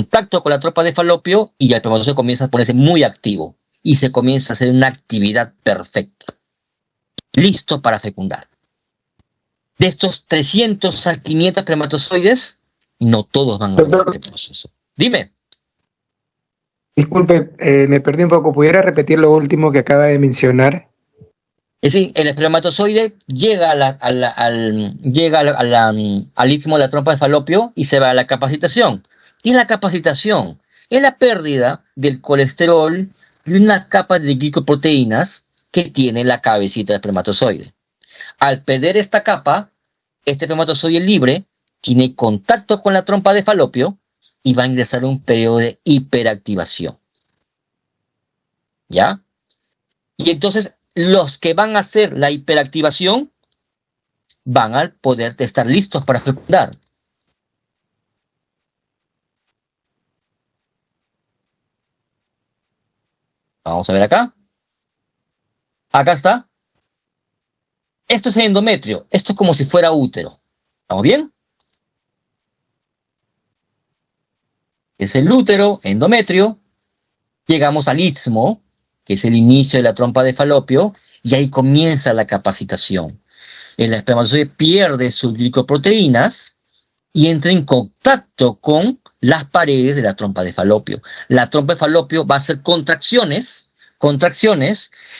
contacto con la trompa de falopio y el espermatozoide comienza a ponerse muy activo y se comienza a hacer una actividad perfecta, listo para fecundar. De estos 300 a 500 espermatozoides, no todos van a ver este proceso. Dime. Disculpe, me perdí un poco. ¿Pudiera repetir lo último que acaba de mencionar? Es decir, el espermatozoide llega al istmo de la trompa de falopio y se va a la capacitación. Y la capacitación es la pérdida del colesterol y una capa de glicoproteínas que tiene la cabecita del espermatozoide. Al perder esta capa, este espermatozoide libre tiene contacto con la trompa de falopio y va a ingresar a un periodo de hiperactivación. ¿Ya? Y entonces los que van a hacer la hiperactivación van a poder estar listos para fecundar. Vamos a ver acá. Acá está. Esto es el endometrio. Esto es como si fuera útero. ¿Estamos bien? Es el útero, endometrio. Llegamos al istmo, que es el inicio de la trompa de falopio, y ahí comienza la capacitación. El espermatozoide pierde sus glicoproteínas y entra en contacto con las paredes de la trompa de falopio. La trompa de falopio va a hacer contracciones,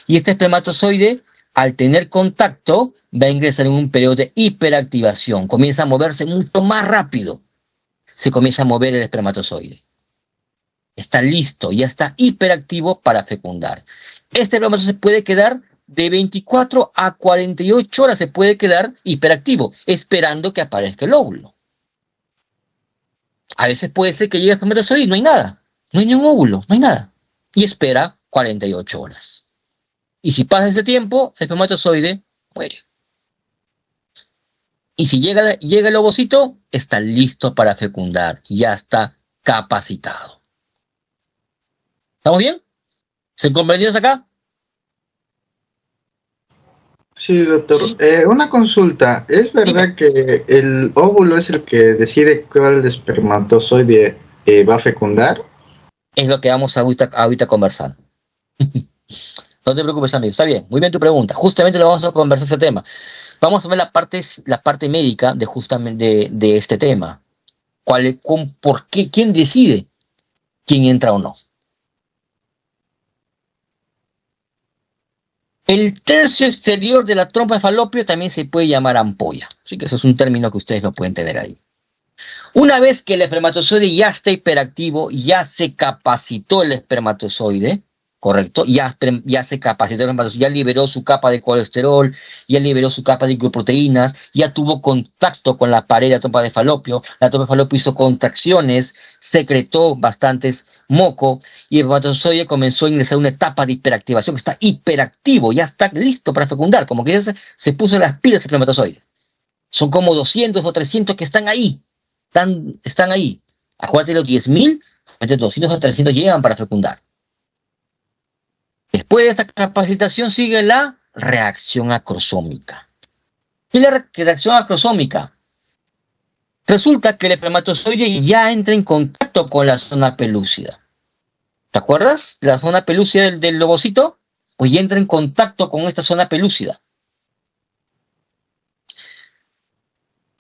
y este espermatozoide, al tener contacto, va a ingresar en un periodo de hiperactivación. Comienza a moverse mucho más rápido. Se comienza a mover el espermatozoide. Está listo, ya está hiperactivo para fecundar. Este espermatozoide se puede quedar de 24 a 48 horas, se puede quedar hiperactivo, esperando que aparezca el óvulo. A veces puede ser que llegue el espermatozoide y no hay nada, no hay ningún óvulo, no hay nada. Y espera 48 horas. Y si pasa ese tiempo, el espermatozoide muere. Y si llega el ovocito, está listo para fecundar, ya está capacitado. ¿Estamos bien? ¿Se comprendió acá? Sí, doctor. Sí. Una consulta. ¿Es verdad que el óvulo es el que decide cuál espermatozoide va a fecundar? Es lo que vamos ahorita a conversar. No te preocupes, amigo. Está bien. Muy bien tu pregunta. Justamente lo vamos a conversar ese tema. Vamos a ver la parte médica de justamente de este tema. ¿Por qué? ¿Quién decide quién entra o no? El tercio exterior de la trompa de falopio también se puede llamar ampolla. Así que eso es un término que ustedes lo pueden tener ahí. Una vez que el espermatozoide ya está hiperactivo, ya se capacitó el espermatozoide, ¿correcto? Ya se capacitó el espermatozoide, ya liberó su capa de colesterol, ya liberó su capa de glicoproteínas, ya tuvo contacto con la pared de la trompa de falopio, la trompa de falopio hizo contracciones, secretó bastantes moco, y el espermatozoide comenzó a ingresar a una etapa de hiperactivación, que está hiperactivo, ya está listo para fecundar, como que ya se puso las pilas el espermatozoide. Son como 200 o 300 que están ahí. Están ahí. Acuérdate, los 10.000, entre 200 a 300 llegan para fecundar. Después de esta capacitación sigue la reacción acrosómica. ¿Qué es la reacción acrosómica? Resulta que el espermatozoide ya entra en contacto con la zona pelúcida. ¿Te acuerdas? La zona pelúcida del ovocito, pues ya entra en contacto con esta zona pelúcida.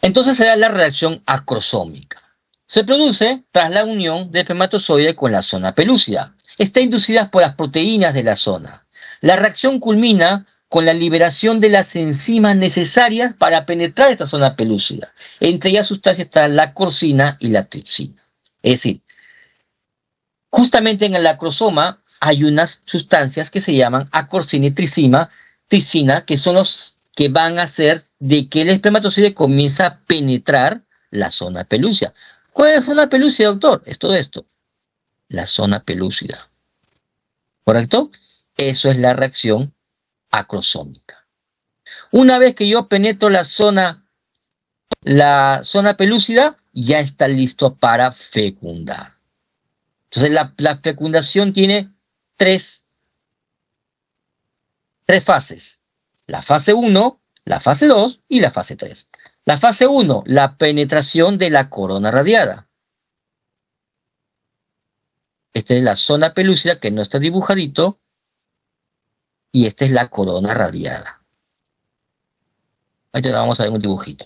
Entonces se da la reacción acrosómica. Se produce tras la unión del espermatozoide con la zona pelúcida. Está inducida por las proteínas de la zona. La reacción culmina con la liberación de las enzimas necesarias para penetrar esta zona pelúcida. Entre ellas sustancias están la corcina y la tripsina. Es decir, justamente en el acrosoma hay unas sustancias que se llaman acorcina y tripsina, que son los que van a hacer de que el espermatozoide comience a penetrar la zona pelúcida. ¿Cuál es la zona pelúcida, doctor? Es todo esto. La zona pelúcida. ¿Correcto? Eso es la reacción acrosómica. Una vez que yo penetro la zona pelúcida, ya está listo para fecundar. Entonces la fecundación tiene tres fases. La fase 1, la fase 2 y la fase 3. La fase 1, la penetración de la corona radiada. Esta es la zona pelúcida que no está dibujadito. Y esta es la corona radiada. Ahí te la vamos a ver en un dibujito.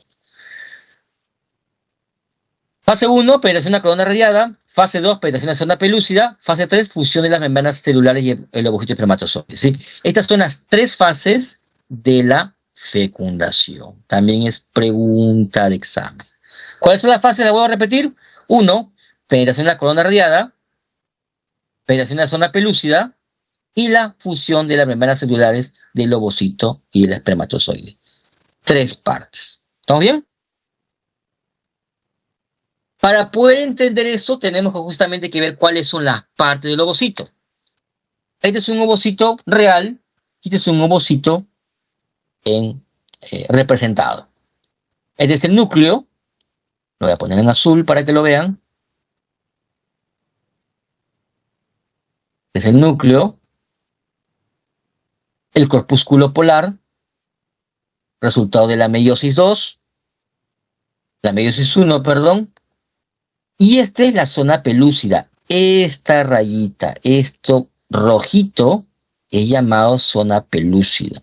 Fase 1, penetración de la corona radiada. Fase 2, penetración de la zona pelúcida. Fase 3, fusión de las membranas celulares y el ovocito espermatozoide. ¿Sí? Estas son las 3 fases de la fecundación. También es pregunta de examen. ¿Cuáles son las fases? La voy a repetir. 1, penetración de la corona radiada. Penetración de la zona pelúcida. Y la fusión de las membranas celulares del ovocito y el espermatozoide. 3 partes. ¿Estamos bien? Para poder entender esto, tenemos justamente que ver cuáles son las partes del ovocito. Este es un ovocito real, y este es un ovocito representado. Este es el núcleo, lo voy a poner en azul para que lo vean. Este es el núcleo, el corpúsculo polar, resultado de la meiosis 2, la meiosis 1, perdón. Y esta es la zona pelúcida. Esta rayita, esto rojito, es llamado zona pelúcida.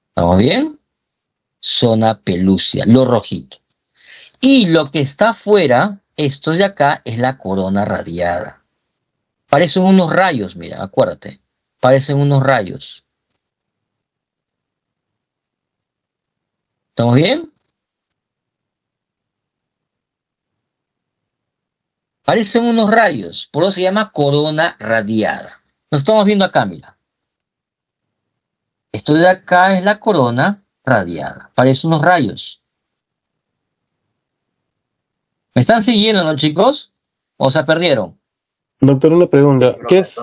¿Estamos bien? Zona pelúcida, lo rojito. Y lo que está afuera, esto de acá, es la corona radiada. Parecen unos rayos, mira, acuérdate. Parecen unos rayos. ¿Estamos bien? Parecen unos rayos, por eso se llama corona radiada. Nos estamos viendo acá, mira. Esto de acá es la corona radiada. Parecen unos rayos. ¿Me están siguiendo, no, chicos? ¿O se perdieron? Doctor, una pregunta. ¿Qué es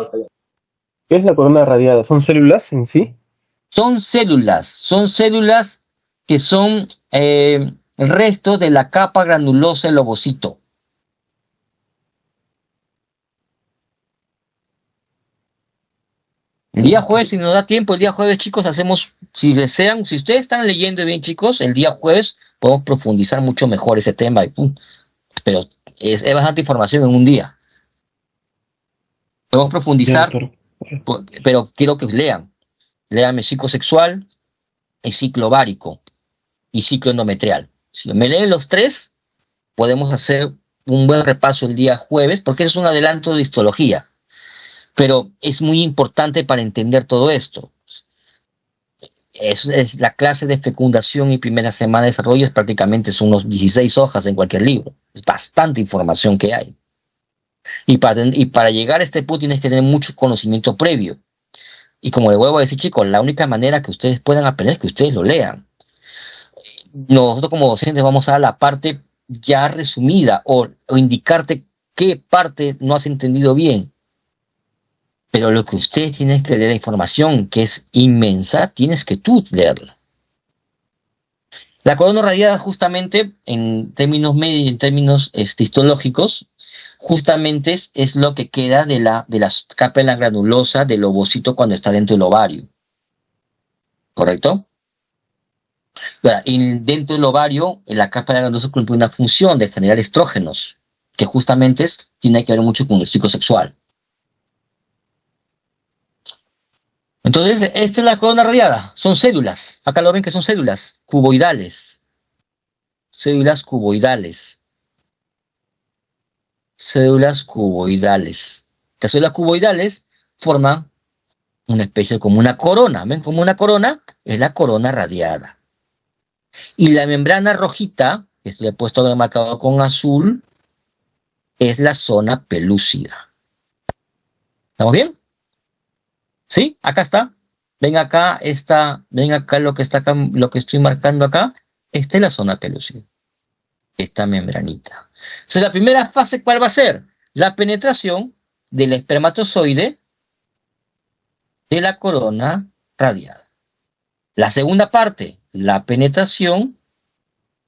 la corona radiada? ¿Son células en sí? Son células que son restos de la capa granulosa del ovocito. El día jueves, si nos da tiempo, el día jueves, chicos, hacemos, si desean, si ustedes están leyendo bien, chicos, el día jueves podemos profundizar mucho mejor ese tema. Pero es bastante información en un día. Podemos profundizar, pero quiero que lean. Léanme ciclo sexual, y ciclo ovárico, y ciclo endometrial. Si me leen los 3, podemos hacer un buen repaso el día jueves, porque es un adelanto de histología. Pero es muy importante para entender todo esto. Es la clase de fecundación y primera semana de desarrollo, prácticamente son unos 16 hojas en cualquier libro. Es bastante información que hay. Y para llegar a este punto tienes que tener mucho conocimiento previo. Y como les vuelvo a decir, chicos, la única manera que ustedes puedan aprender es que ustedes lo lean. Nosotros como docentes vamos a dar la parte ya resumida o indicarte qué parte no has entendido bien. Pero lo que ustedes tienen que leer, la información que es inmensa, tienes que tú leerla. La corona radiada, justamente, en términos histológicos, justamente es lo que queda de la capa de la granulosa del ovocito cuando está dentro del ovario. ¿Correcto? Y dentro del ovario, la capa de la granulosa cumple una función de generar estrógenos, que justamente tiene que ver mucho con el ciclo sexual. Entonces, esta es la corona radiada. Son células. Acá lo ven que son células cuboidales. Células cuboidales. Células cuboidales. Las células cuboidales forman una especie como una corona. ¿Ven? Como una corona es la corona radiada. Y la membrana rojita, que estoy puesto marcado con azul, es la zona pelúcida. ¿Estamos bien? ¿Sí? Acá está. Ven acá lo que está acá, lo que estoy marcando acá. Esta es la zona pelúcida. Esta membranita. Entonces, la primera fase, ¿cuál va a ser? La penetración del espermatozoide de la corona radiada. La segunda parte, la penetración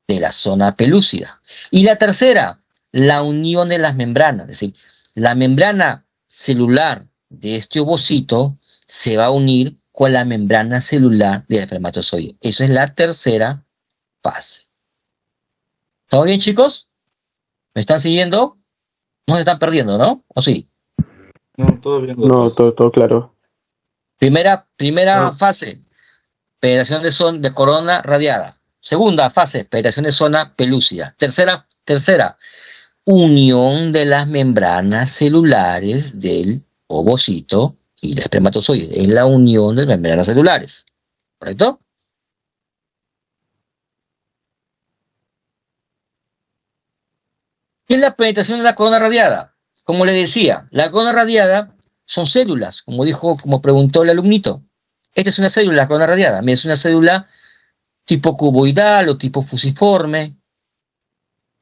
de la zona pelúcida. Y la tercera, la unión de las membranas. Es decir, la membrana celular de este ovocito se va a unir con la membrana celular del espermatozoide. Eso es la tercera fase. ¿Todo bien, chicos? ¿Me están siguiendo? No se están perdiendo, ¿no? ¿O sí? No, todo bien. No, todo claro. Primera No. fase, penetración de corona radiada. Segunda fase, penetración de zona pelúcida. Tercera, unión de las membranas celulares del ovocito y del espermatozoide. Es la unión de las membranas celulares. ¿Correcto? ¿Qué es la penetración de la corona radiada? Como le decía, la corona radiada son células, como preguntó el alumnito. Esta es una célula, la corona radiada. Mira, es una célula tipo cuboidal o tipo fusiforme,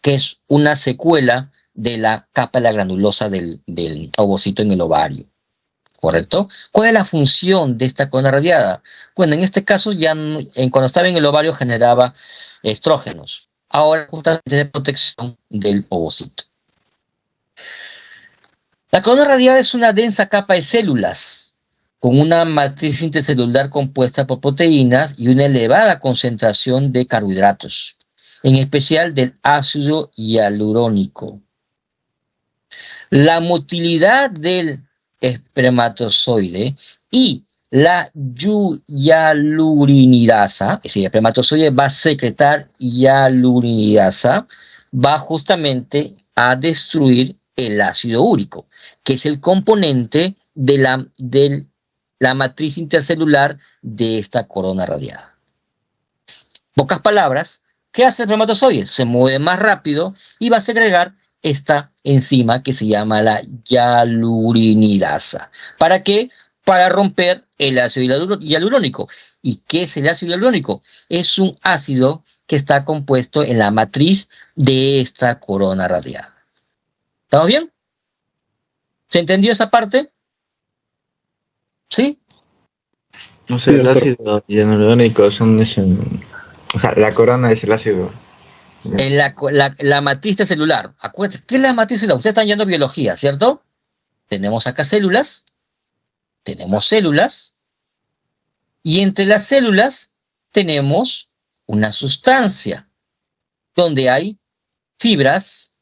que es una secuela de la capa de la granulosa del ovocito en el ovario. ¿Correcto? ¿Cuál es la función de esta corona radiada? Bueno, en este caso, cuando estaba en el ovario generaba estrógenos. Ahora, justamente de protección del ovocito. La corona radiada es una densa capa de células con una matriz intercelular compuesta por proteínas y una elevada concentración de carbohidratos, en especial del ácido hialurónico. La motilidad del espermatozoide y la hialuronidasa, es decir, el espermatozoide va a secretar hialuronidasa, va justamente a destruir el ácido úrico, que es el componente de la matriz intercelular de esta corona radiada. Pocas palabras, ¿qué hace el espermatozoide? Se mueve más rápido y va a segregar esta enzima que se llama la hialuronidasa. ¿Para qué? Para romper el ácido hialurónico. ¿Y qué es el ácido hialurónico? Es un ácido que está compuesto en la matriz de esta corona radiada. ¿Estamos bien? ¿Se entendió esa parte? ¿Sí? O sea, el ácido hialurónico o sea, la corona es el ácido. En la matriz celular. Acuérdense, ¿qué es la matriz celular? Ustedes están yendo a biología, ¿cierto? Tenemos acá células, y entre las células tenemos una sustancia donde hay fibras,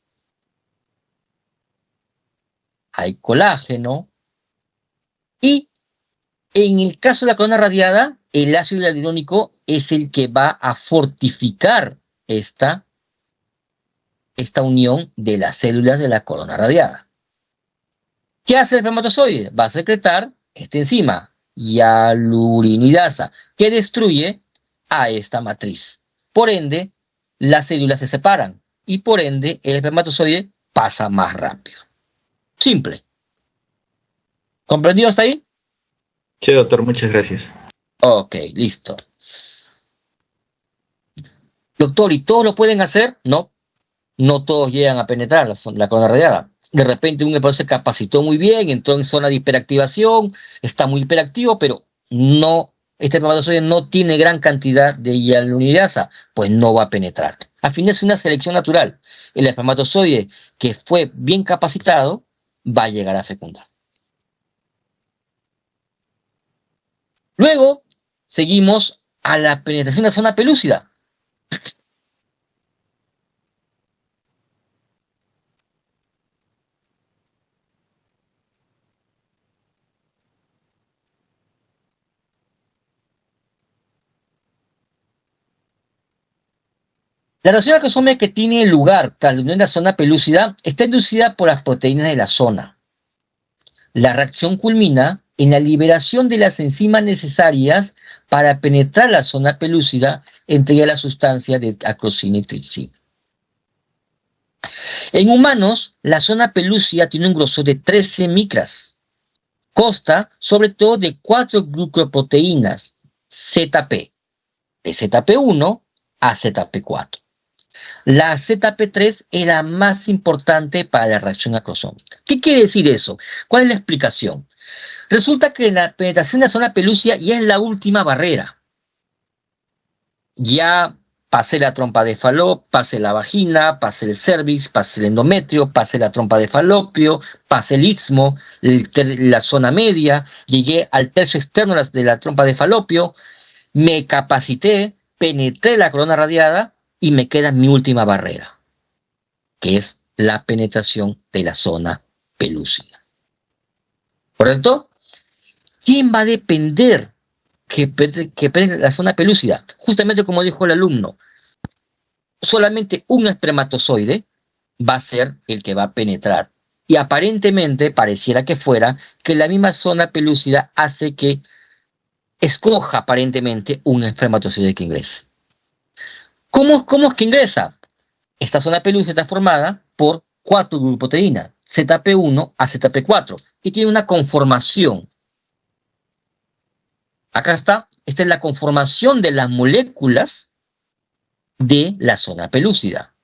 hay colágeno, y en el caso de la corona radiada, el ácido hialurónico es el que va a fortificar esta unión de las células de la corona radiada. ¿Qué hace el espermatozoide? Va a secretar esta enzima, hialuronidasa, que destruye a esta matriz. Por ende, las células se separan y por ende el espermatozoide pasa más rápido. Simple. ¿Comprendido hasta ahí? Sí, doctor, muchas gracias. Ok, listo. Doctor, ¿y todos lo pueden hacer? No. No todos llegan a penetrar la corona radiada. De repente un espermatozoide se capacitó muy bien, entró en zona de hiperactivación, está muy hiperactivo, pero este espermatozoide no tiene gran cantidad de hialuronidasa, pues no va a penetrar. Al final es una selección natural. El espermatozoide que fue bien capacitado va a llegar a fecundar. Luego seguimos a la penetración de la zona pelúcida. La reacción acrosómica que tiene lugar tras la unión de la zona pelúcida está inducida por las proteínas de la zona. La reacción culmina en la liberación de las enzimas necesarias para penetrar la zona pelúcida, entre ellas la sustancia de acrosina y tripsina. En humanos, la zona pelúcida tiene un grosor de 13 micras. Consta sobre todo de 4 glucoproteínas ZP, de ZP1 a ZP4. La ZP3 es la más importante para la reacción acrosómica. ¿Qué quiere decir eso? ¿Cuál es la explicación? Resulta que la penetración de la zona pelúcida ya es la última barrera. Ya pasé la trompa de falopio, pasé la vagina, pasé el cervix, pasé el endometrio, pasé la trompa de falopio, pasé el istmo, la zona media, llegué al tercio externo de la trompa de falopio, me penetré la corona radiada y me queda mi última barrera, que es la penetración de la zona pelúcida. ¿Correcto? ¿Quién va a depender que penetre la zona pelúcida? Justamente como dijo el alumno, solamente un espermatozoide va a ser el que va a penetrar. Y aparentemente pareciera que fuera que la misma zona pelúcida hace que escoja aparentemente un espermatozoide que ingrese. ¿Cómo es que ingresa? Esta zona pelúcida está formada por 4 glucoproteínas, ZP1 a ZP4, que tiene una conformación. Acá está, esta es la conformación de las moléculas de la zona pelúcida.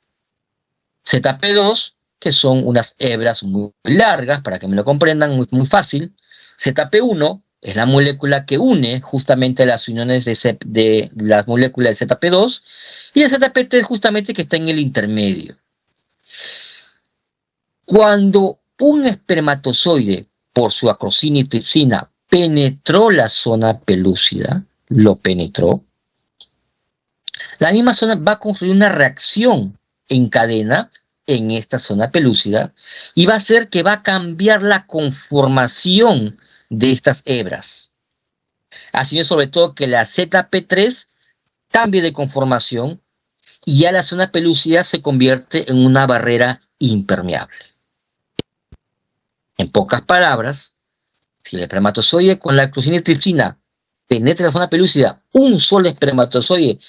ZP2, que son unas hebras muy largas, para que me lo comprendan, muy fácil. ZP1 es la molécula que une justamente las uniones de las moléculas de ZP2, y el ZP3 justamente que está en el intermedio. Cuando un espermatozoide, por su acrosina y tripsina, penetró la zona pelúcida, lo penetró, la misma zona va a construir una reacción en cadena en esta zona pelúcida y va a hacer que va a cambiar la conformación de estas hebras. Haciendo sobre todo que la ZP3 cambie de conformación y ya la zona pelúcida se convierte en una barrera impermeable. En pocas palabras, si el espermatozoide con la acrosina y tripsina penetra la zona pelúcida, un solo espermatozoide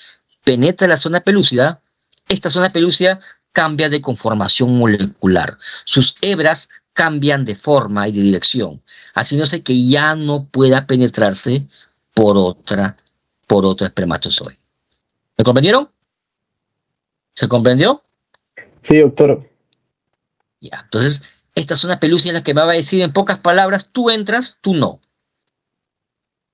penetra la zona pelúcida, esta zona pelúcida cambia de conformación molecular. Sus hebras cambian de forma y de dirección, haciéndose que ya no pueda penetrarse por otro espermatozoide. ¿Me comprendieron? ¿Se comprendió? Sí, doctor. Ya, entonces, esta zona pelúcida es la que va a decir en pocas palabras, tú entras, tú no.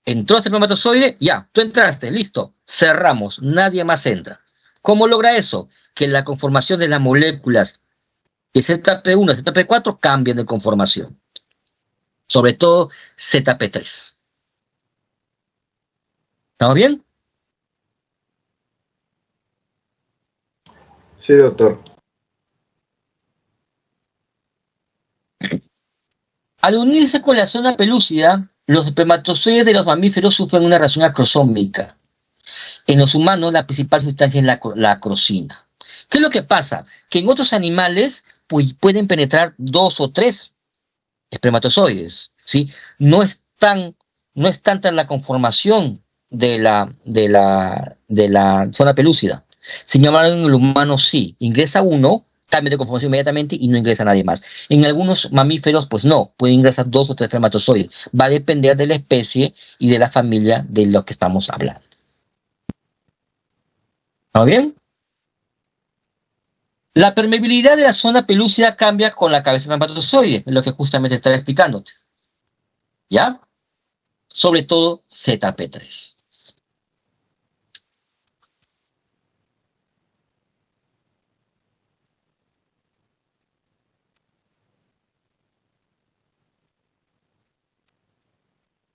Entró este espermatozoide, ya, tú entraste, listo, cerramos, nadie más entra. ¿Cómo logra eso? Que la conformación de las moléculas de ZP1 y ZP4 cambien de conformación. Sobre todo ZP3. ¿Estamos bien? Sí, doctor. Al unirse con la zona pelúcida, los espermatozoides de los mamíferos sufren una reacción acrosómica. En los humanos, la principal sustancia es la acrosina. ¿Qué es lo que pasa? Que en otros animales pues, pueden penetrar 2 o 3 espermatozoides, ¿sí? No es tanta la conformación de la zona pelúcida. Sin embargo, en el humano sí. Ingresa uno, cambia de conformación inmediatamente y no ingresa nadie más. En algunos mamíferos, pues no, puede ingresar 2 o 3 espermatozoides. Va a depender de la especie y de la familia de lo que estamos hablando. ¿Está bien? La permeabilidad de la zona pelúcida cambia con la cabeza del espermatozoide, es lo que justamente estaba explicándote. ¿Ya? Sobre todo ZP3.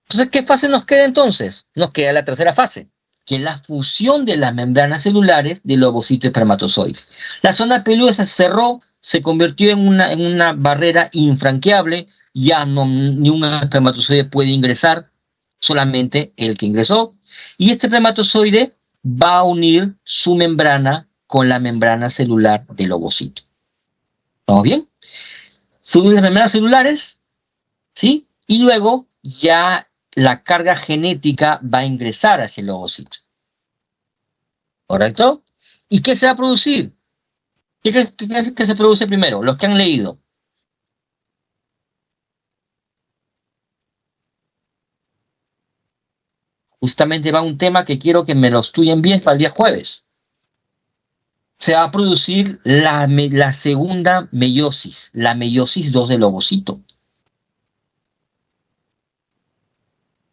Entonces, ¿qué fase nos queda entonces? Nos queda la tercera fase, que es la fusión de las membranas celulares del ovocito espermatozoide. La zona pelúcida se cerró, se convirtió en una barrera infranqueable, ya ni un espermatozoide puede ingresar, solamente el que ingresó, y este espermatozoide va a unir su membrana con la membrana celular del ovocito. ¿Estamos bien? Se unen las membranas celulares, ¿sí? Y luego ya la carga genética va a ingresar hacia el ovocito. ¿Correcto? ¿Y qué se va a producir? ¿Qué se produce primero? Los que han leído. Justamente va un tema que quiero que me lo estudien bien para el día jueves. Se va a producir la segunda meiosis, la meiosis 2 del ovocito.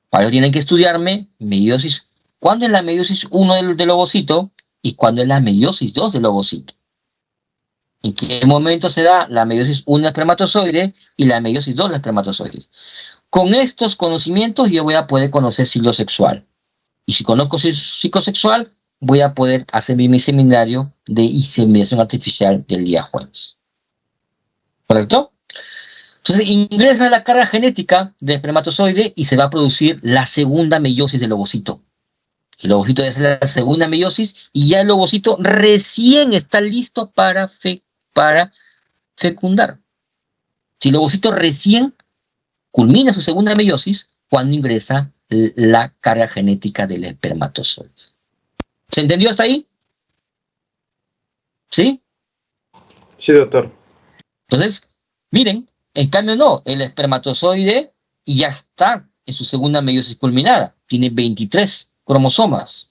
Para ello tienen que estudiarme meiosis. ¿Cuándo es la meiosis 1 del ovocito y cuándo es la meiosis 2 del ovocito? ¿En qué momento se da la meiosis 1 del espermatozoide y la meiosis 2 del espermatozoide? Con estos conocimientos yo voy a poder conocer ciclo sexual. Y si conozco psicosexual, voy a poder hacer mi seminario de inseminación artificial del día jueves. ¿correcto? Entonces ingresa la carga genética del espermatozoide y se va a producir la segunda meiosis del ovocito. El ovocito ya hace la segunda meiosis y ya el ovocito recién está listo para fecundar. Si el ovocito recién culmina su segunda meiosis cuando ingresa la carga genética del espermatozoide. ¿Se entendió hasta ahí? ¿Sí? Sí, doctor. Entonces, miren, en cambio no, el espermatozoide ya está en su segunda meiosis culminada, tiene 23 cromosomas.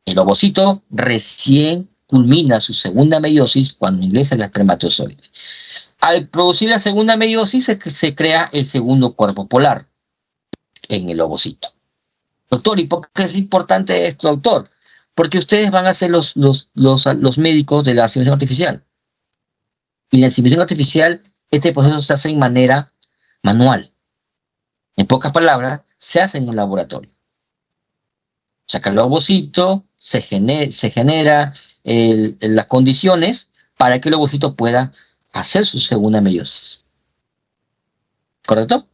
El ovocito recién culmina su segunda meiosis cuando ingresa el espermatozoide. Al producir la segunda meiosis se crea el segundo cuerpo polar en el ovocito. Doctor, ¿y por qué es importante esto, doctor? Porque ustedes van a ser los médicos de la inseminación artificial. Y en la inseminación artificial, este proceso se hace en manera manual. En pocas palabras, se hace en un laboratorio. Saca el ovocito, se genera las condiciones para que el ovocito pueda hacer su segunda meiosis. ¿Correcto?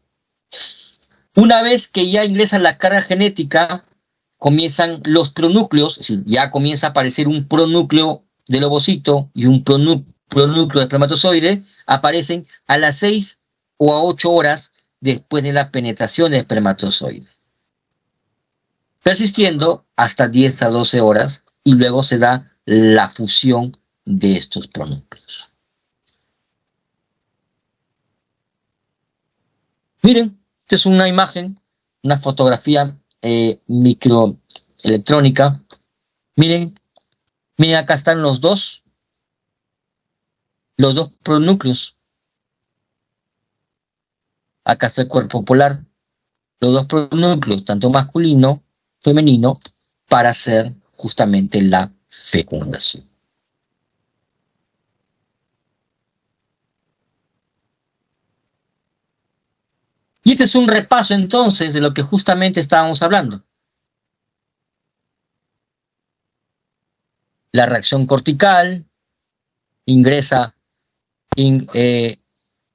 Una vez que ya ingresa la carga genética, comienzan los pronúcleos, es decir, ya comienza a aparecer un pronúcleo del ovocito y un pronúcleo del espermatozoide, aparecen a las 6 o a 8 horas después de la penetración del espermatozoide, persistiendo hasta 10 a 12 horas y luego se da la fusión de estos pronúcleos. Miren, esta es una imagen, una fotografía microelectrónica. Miren, acá están los dos pronúcleos. Acá está el cuerpo polar. Los dos pronúcleos, tanto masculino, femenino, para hacer justamente la fecundación. Y este es un repaso entonces de lo que justamente estábamos hablando. La reacción cortical, ingresa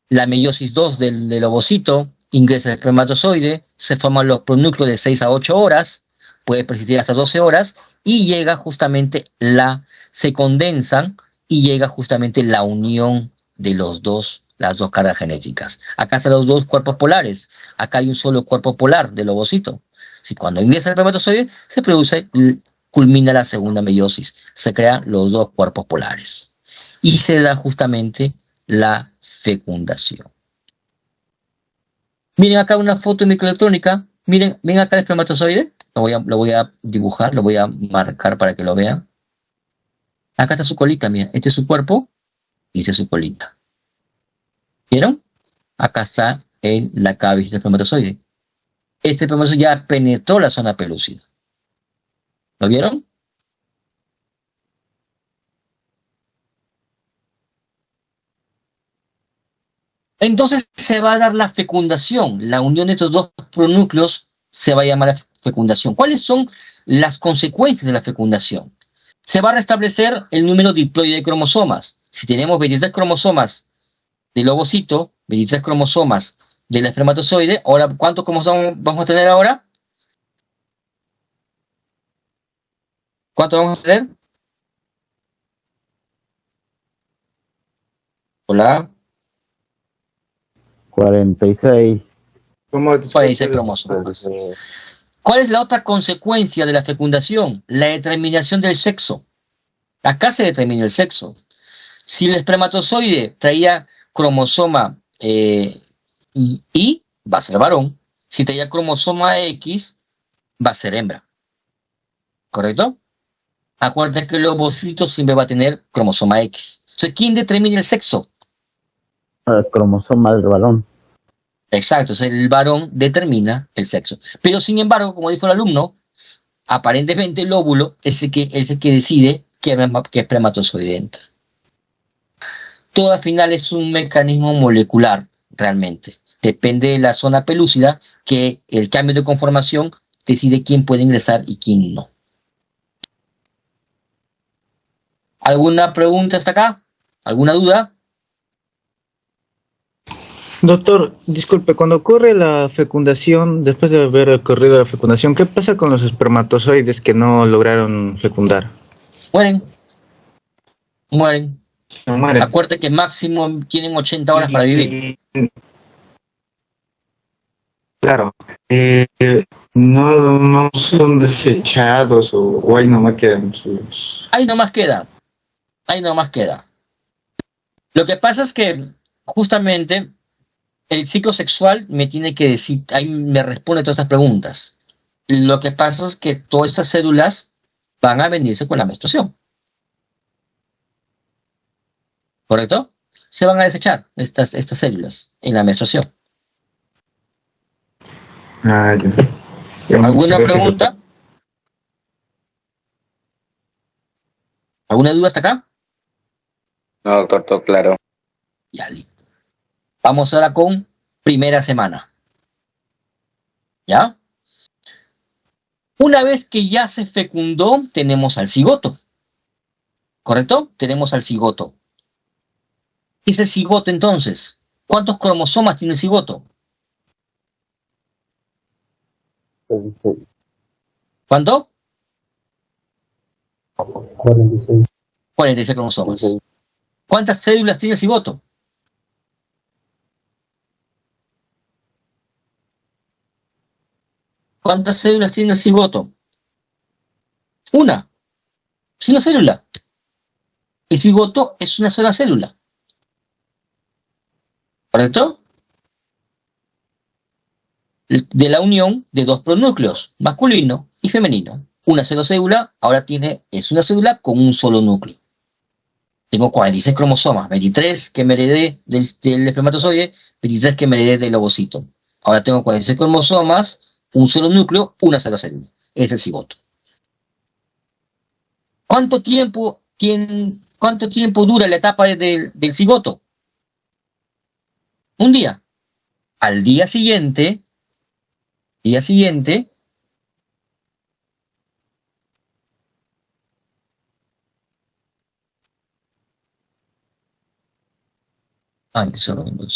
la meiosis 2 del ovocito, ingresa el espermatozoide, se forman los pronúcleos de 6 a 8 horas, puede persistir hasta 12 horas, y llega justamente se condensan y llega justamente la unión de las dos cargas genéticas. Acá están los dos cuerpos polares, acá hay un solo cuerpo polar del ovocito. Si cuando ingresa el espermatozoide se produce, culmina la segunda meiosis, se crean los dos cuerpos polares y se da justamente la fecundación. Miren acá una foto microelectrónica, miren acá el espermatozoide, lo voy a dibujar, lo voy a marcar para que lo vean. Acá está su colita, miren, este es su cuerpo y este es su colita. ¿Vieron? Acá está la cabeza del espermatozoide. Este espermatozoide ya penetró la zona pelúcida. ¿Lo vieron? Entonces se va a dar la fecundación. La unión de estos dos pronúcleos se va a llamar fecundación. ¿Cuáles son las consecuencias de la fecundación? Se va a restablecer el número diploide de cromosomas. Si tenemos 23 cromosomas del ovocito, 23 cromosomas del espermatozoide, ahora, ¿cuántos cromosomas vamos a tener ahora? ¿Cuántos vamos a tener? Hola. 46. 46 cromosomas. ¿Cuál es la otra consecuencia de la fecundación? La determinación del sexo. Acá se determina el sexo. Si el espermatozoide traía cromosoma Y, va a ser varón. Si traía cromosoma X, va a ser hembra. ¿Correcto? Acuérdate que el ovocito siempre va a tener cromosoma X. Entonces, ¿quién determina el sexo? El cromosoma del varón. Exacto, el varón determina el sexo. Pero sin embargo, como dijo el alumno, aparentemente el óvulo es el que decide qué espermatozoide entra. Todo al final es un mecanismo molecular, realmente. Depende de la zona pelúcida que el cambio de conformación decide quién puede ingresar y quién no. ¿Alguna pregunta hasta acá? ¿Alguna duda? Doctor, disculpe, cuando ocurre la fecundación, después de haber ocurrido la fecundación, ¿qué pasa con los espermatozoides que no lograron fecundar? Mueren, mueren. No mueren. Acuérdate que máximo tienen 80 horas para vivir. Claro, no son desechados o ahí nomás quedan sus... Ahí nomás queda. Ahí nomás queda. Lo que pasa es que justamente el ciclo sexual me tiene que decir, ahí me responde todas estas preguntas. Lo que pasa es que todas estas células van a venirse con la menstruación. ¿Correcto? Se van a desechar estas células en la menstruación. Ah, ya. ¿Alguna pregunta? ¿Alguna duda hasta acá? No, doctor, todo claro. Ya, listo. Vamos ahora con primera semana. ¿Ya? Una vez que ya se fecundó, tenemos al cigoto. ¿Correcto? Tenemos al cigoto. ¿Qué es el cigoto entonces? ¿Cuántos cromosomas tiene el cigoto? 46. ¿Cuánto? 46. 46 cromosomas. ¿Cuántas células tiene el cigoto? ¿Cuántas células tiene el cigoto? Una. Es una célula. El cigoto es una sola célula. ¿Correcto? De la unión de dos pronúcleos, masculino y femenino. Una sola célula ahora es una célula con un solo núcleo. Tengo 46 cromosomas, 23 que me heredé del espermatozoide, 23 que me heredé del ovocito. Ahora tengo 46 cromosomas, un solo núcleo, una sola célula. Es el cigoto. ¿Cuánto tiempo dura la etapa del cigoto? Un día. Al día siguiente, ay, un segundo.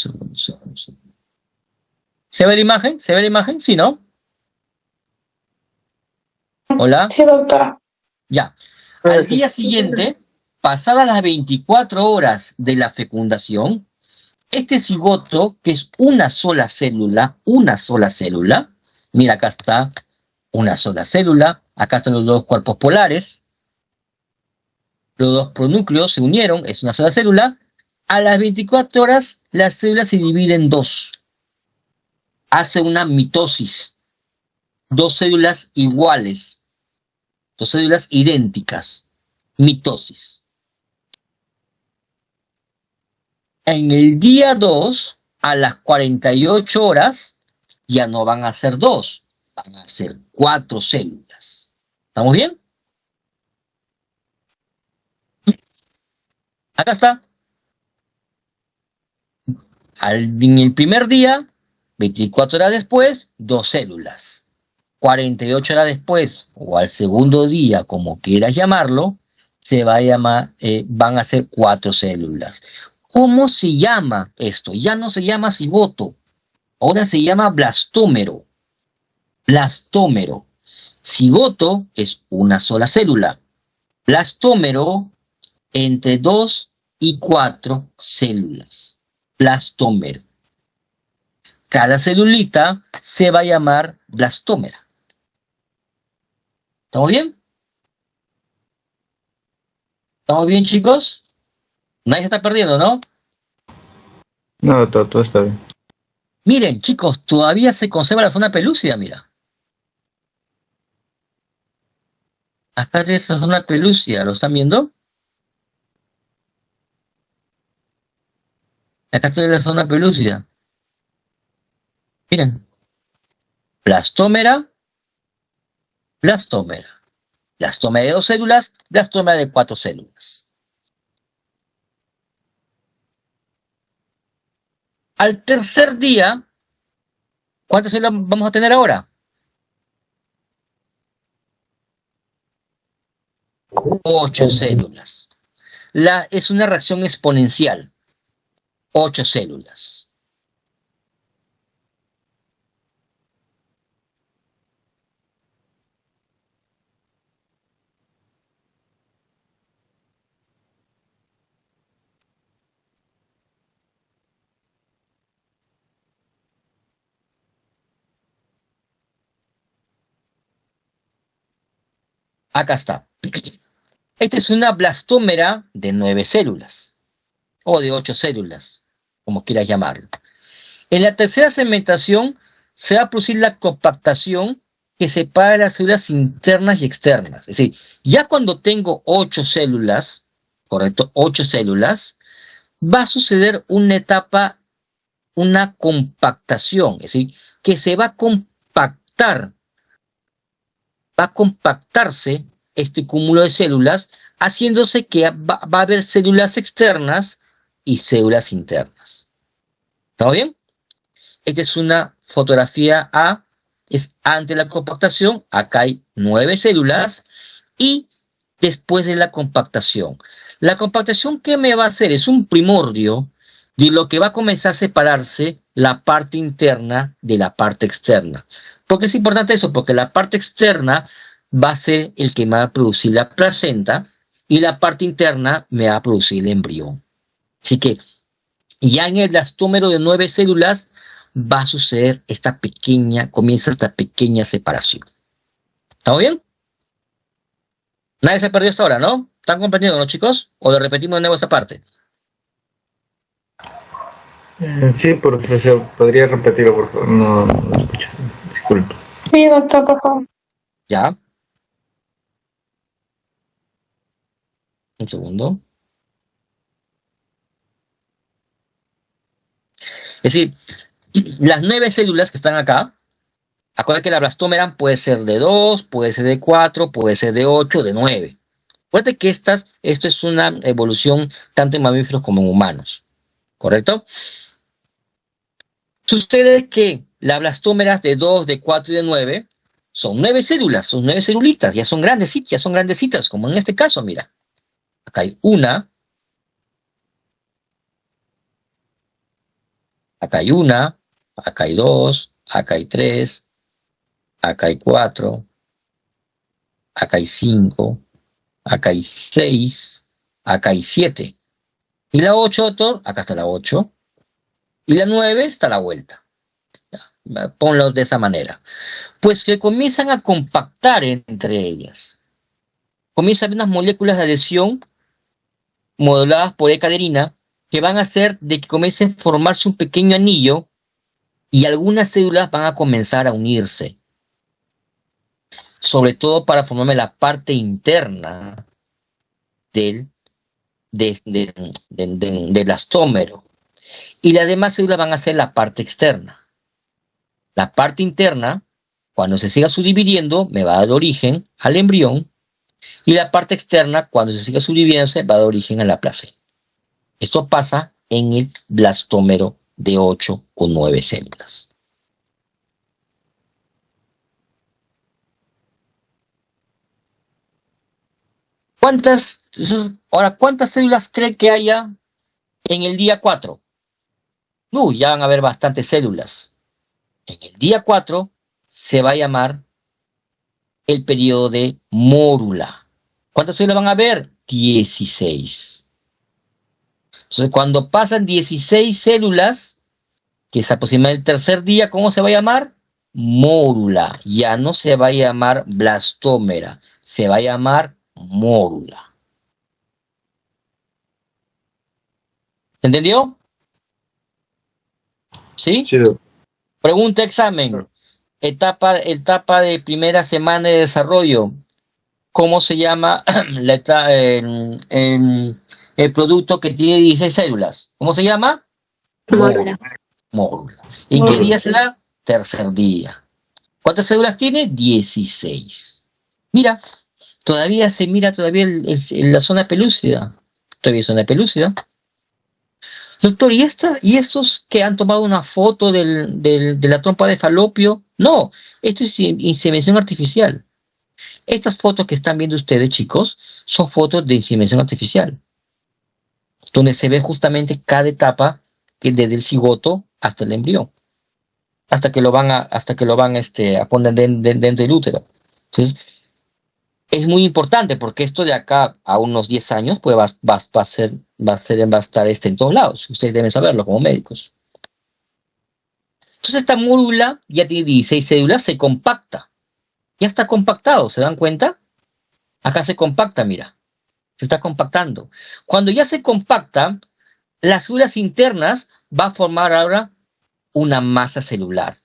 ¿Se ve la imagen? ¿Se ve la imagen? ¿Sí, no? ¿Hola? Sí, doctora. Ya. Al día siguiente, pasadas las 24 horas de la fecundación, este cigoto, que es una sola célula, mira, acá está una sola célula, acá están los dos cuerpos polares, los dos pronúcleos se unieron, es una sola célula. A las 24 horas, la célula se divide en dos. Hace una mitosis. Dos células iguales. Dos células idénticas. Mitosis. En el día 2, a las 48 horas, ya no van a ser dos, van a ser 4 células. ¿Estamos bien? Acá está. En el primer día, 24 horas después, 2 células. 48 horas después, o al segundo día, como quieras llamarlo, se va a llamar, van a ser 4 células. ¿Cómo se llama esto? Ya no se llama cigoto, ahora se llama blastómero. Blastómero. Cigoto es una sola célula. Blastómero, entre 2 y 4 células. Blastómero. Cada celulita se va a llamar blastómera. ¿Estamos bien? ¿Estamos bien, chicos? Nadie se está perdiendo, ¿no? No, doctor, todo está bien. Miren, chicos, todavía se conserva la zona pelúcida, mira. Acá de esa zona pelúcida, ¿lo están viendo? Acá estoy en la zona pelúcida. Miren. Blastómera. Blastómera. Blastómera de 2 células, blastómera de 4 células. Al tercer día, ¿cuántas células vamos a tener ahora? 8 células. Es una reacción exponencial. 8 células. Acá está. Esta es una blastómera de 9 células, o de 8 células, como quieras llamarlo. En la tercera segmentación se va a producir la compactación que separa las células internas y externas. Es decir, ya cuando tengo 8 células, correcto, 8 células, va a suceder una etapa, una compactación, es decir, que se va a compactar, va a compactarse este cúmulo de células, haciéndose que va a haber células externas y células internas. ¿Está bien? Esta es una fotografía A, es antes de la compactación, acá hay 9 células, y después de la compactación. La compactación, ¿qué me va a hacer? Es un primordio de lo que va a comenzar a separarse la parte interna de la parte externa. ¿Por qué es importante eso? Porque la parte externa va a ser el que me va a producir la placenta y la parte interna me va a producir el embrión. Así que ya en el blastómero de 9 células va a suceder comienza esta pequeña separación. ¿Estamos bien? Nadie se perdió hasta ahora, ¿no? ¿Están comprendiendo, no, chicos? ¿O lo repetimos de nuevo esa parte? Sí, profesor, podría repetirlo, por favor. No escucho. Disculpe. Sí, doctor, por favor. Ya. Un segundo. Es decir, las 9 células que están acá, acuérdense que la blastómera puede ser de 2, puede ser de 4, puede ser de 8, de 9. Acuérdense que esto es una evolución tanto en mamíferos como en humanos. ¿Correcto? Sucede que las blastómeras de 2, de 4 y de 9 son 9 células, son 9 celulitas, ya son grandecitas, como en este caso, mira. Acá hay una. Acá hay una, acá hay 2, acá hay 3, acá hay 4, acá hay 5, acá hay 6, acá hay 7. Y la 8, doctor, acá está la 8. Y la 9 está a la vuelta. Ya, ponlo de esa manera. Pues que comienzan a compactar entre ellas. Comienzan a haber unas moléculas de adhesión moduladas por E-caderina que van a hacer de que comience a formarse un pequeño anillo y algunas células van a comenzar a unirse. Sobre todo para formarme la parte interna del blastómero. Y las demás células van a ser la parte externa. La parte interna, cuando se siga subdividiendo, me va a dar origen al embrión. Y la parte externa, cuando se siga subdividiéndose, va a dar origen a la placenta. Esto pasa en el blastómero de 8 o 9 células. ¿Cuántas células cree que haya en el día 4? Ya van a haber bastantes células. En el día 4 se va a llamar el periodo de mórula. ¿Cuántas células van a haber? 16. Entonces, cuando pasan 16 células, que es aproximadamente el tercer día, ¿cómo se va a llamar? Mórula. Ya no se va a llamar blastómera, se va a llamar mórula. ¿Entendió? ¿Sí? Sí, doctor. Pregunta examen. Etapa de primera semana de desarrollo. ¿Cómo se llama el producto que tiene 16 células? ¿Cómo se llama? Mórula. Mórula. ¿En qué día se da? Tercer día. ¿Cuántas células tiene? 16. Mira, todavía se mira la zona pelúcida. Todavía es zona pelúcida. Doctor, ¿y estos que han tomado una foto de la trompa de falopio? No, esto es inseminación artificial. Estas fotos que están viendo ustedes, chicos, son fotos de inseminación artificial, donde se ve justamente cada etapa que desde el cigoto hasta el embrión, hasta que lo van a poner dentro del útero. Entonces, es muy importante porque esto de acá a unos 10 años pues va a estar en todos lados. Ustedes deben saberlo como médicos. Entonces esta mórula ya tiene 16 células, se compacta. Ya está compactado, ¿se dan cuenta? Acá se compacta, mira. Se está compactando. Cuando ya se compacta, las células internas va a formar ahora una masa celular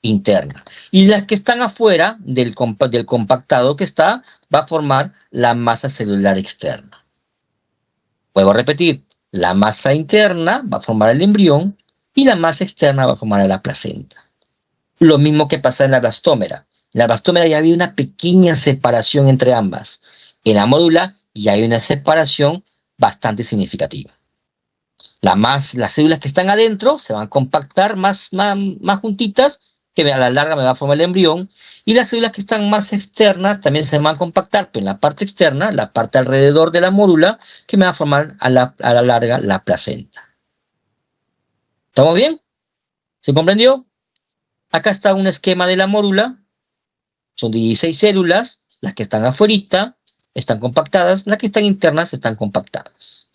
interna. Y las que están afuera del compactado que está, va a formar la masa celular externa. Vuelvo a repetir, la masa interna va a formar el embrión y la masa externa va a formar la placenta. Lo mismo que pasa en la blastómera. En la blastómera ya había una pequeña separación entre ambas. En la mórula ya hay una separación bastante significativa. Las células que están adentro se van a compactar más juntitas, que a la larga me va a formar el embrión, y las células que están más externas también se van a compactar, pero en la parte externa, la parte alrededor de la mórula, que me va a formar a la larga la placenta. ¿Estamos bien? ¿Se comprendió? Acá está un esquema de la mórula. Son 16 células, las que están afuerita están compactadas, las que están internas están compactadas.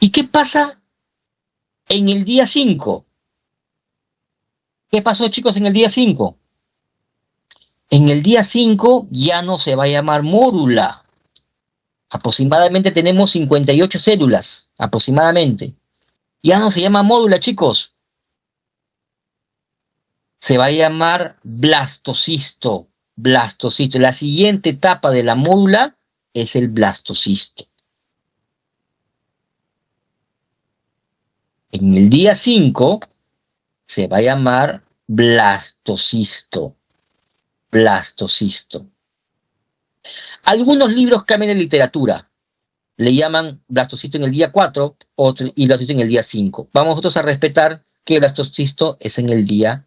¿Y qué pasa en el día 5? ¿Qué pasó, chicos, en el día 5? En el día 5 ya no se va a llamar mórula. Aproximadamente tenemos 58 células, aproximadamente. Ya no se llama mórula, chicos. Se va a llamar blastocisto. Blastocisto. La siguiente etapa de la mórula es el blastocisto. En el día 5 se va a llamar blastocisto. Blastocisto. Algunos libros cambian de literatura. Le llaman blastocisto en el día 4 y blastocisto en el día 5. Vamos nosotros a respetar que blastocisto es en el día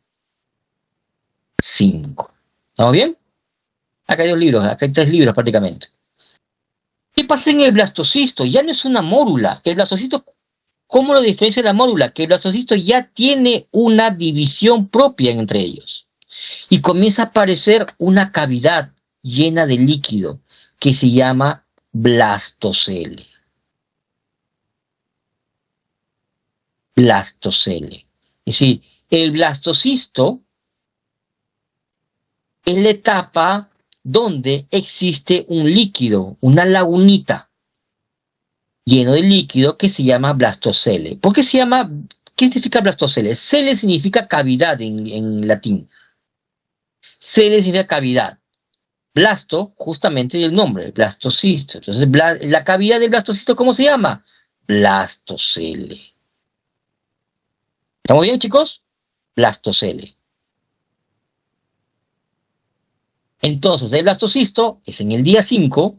5. ¿Estamos bien? Acá hay 2 libros, acá hay 3 libros prácticamente. ¿Qué pasa en el blastocisto? Ya no es una mórula. El blastocisto, ¿cómo lo diferencia de la mórula? Que el blastocisto ya tiene una división propia entre ellos. Y comienza a aparecer una cavidad llena de líquido que se llama blastocele. Blastocele. Es decir, el blastocisto es la etapa donde existe un líquido, una lagunita lleno de líquido que se llama blastocele. ¿Por qué se llama? ¿Qué significa blastocele? Cele significa cavidad en latín. Cele significa cavidad. Blasto, justamente el nombre, blastocisto. Entonces, la cavidad del blastocisto, ¿cómo se llama? Blastocele. ¿Estamos bien, chicos? Blastocele. Entonces, el blastocisto es en el día 5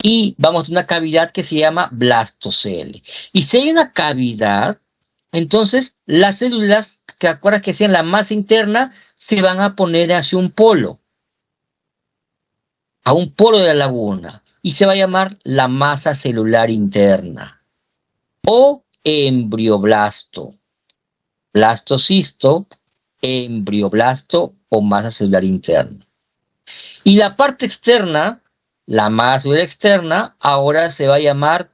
y vamos a una cavidad que se llama blastocele. Y si hay una cavidad, entonces las células, que acuerdas que sean la masa interna, se van a poner hacia un polo. A un polo de la laguna. Y se va a llamar la masa celular interna. O embrioblasto. Blastocisto, embrioblasto o masa celular interna. Y la parte externa, la masa celular externa, ahora se va a llamar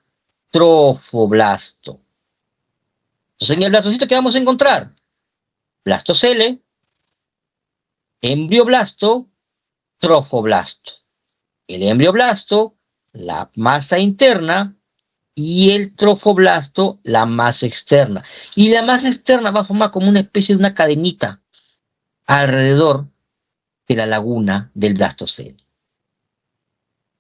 trofoblasto. Entonces, en el blastocisto, ¿qué vamos a encontrar? Blastocele, embrioblasto, trofoblasto. El embrioblasto, la masa interna, y el trofoblasto, la masa externa. Y la masa externa va a formar como una especie de una cadenita alrededor de la laguna del blastocele.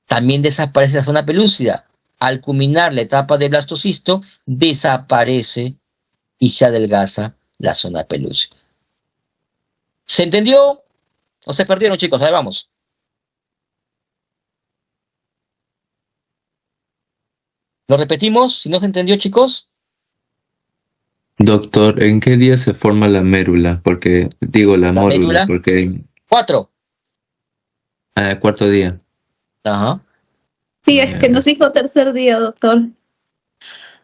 También desaparece la zona pelúcida. Al culminar la etapa del blastocisto, desaparece y se adelgaza la zona pelúcida. ¿Se entendió? ¿O se perdieron, chicos? A ver, vamos. ¿Lo repetimos? Si no se entendió, chicos. Doctor, ¿en qué día se forma la mérula? Porque, digo, la mórula, mérula. porque 4. Cuarto día. Ajá. Sí, es que nos dijo tercer día, doctor.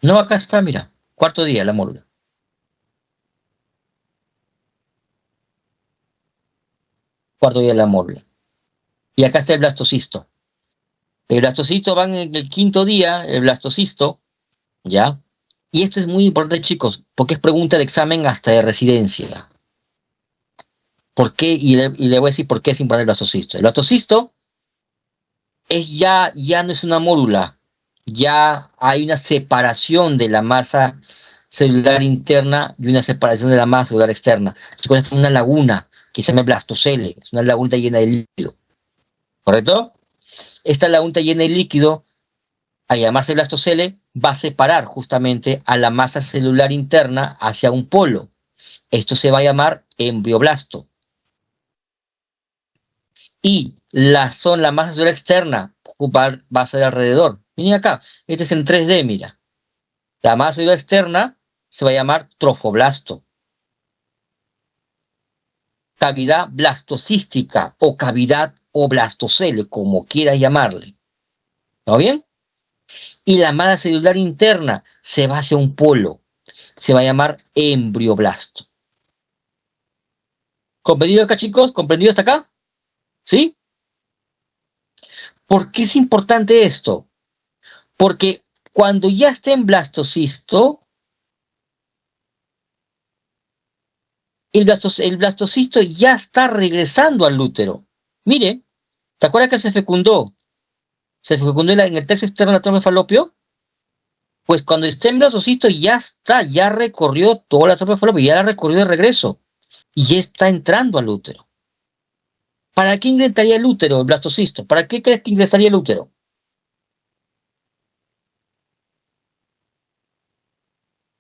No, acá está, mira. 4º día, la mórula. 4º día, la mórula. Y acá está el blastocisto. El blastocisto van en el 5º día, el blastocisto, ¿ya? Y esto es muy importante, chicos, porque es pregunta de examen hasta de residencia. ¿Por qué? Y le voy a decir por qué es importante el blastocisto. El blastocisto ya no es una mórula, ya hay una separación de la masa celular interna y una separación de la masa celular externa. Se puede hacer una laguna que se llama blastocele, es una laguna llena de líquido, ¿correcto? Esta laguna llena de líquido, al llamarse blastocele, va a separar justamente a la masa celular interna hacia un polo. Esto se va a llamar embrioblasto. Y la masa celular externa va a ser alrededor. Miren acá, este es en 3D, mira. La masa celular externa se va a llamar trofoblasto. Cavidad blastocística o cavidad o blastocele, como quieras llamarle. ¿Está bien? Y la masa celular interna se va hacia un polo. Se va a llamar embrioblasto. ¿Comprendido acá, chicos? ¿Comprendido hasta acá? ¿Sí? ¿Por qué es importante esto? Porque cuando ya esté en blastocisto, el blastocisto ya está regresando al útero. Mire, ¿te acuerdas que se fecundó? Se fecundó en el tercio externo del trompo falopio. Pues cuando esté en blastocisto ya recorrió toda la trompa falopio, ya la recorrió de regreso. Y ya está entrando al útero. ¿Para qué ingresaría el útero, el blastocisto? ¿Para qué crees que ingresaría el útero?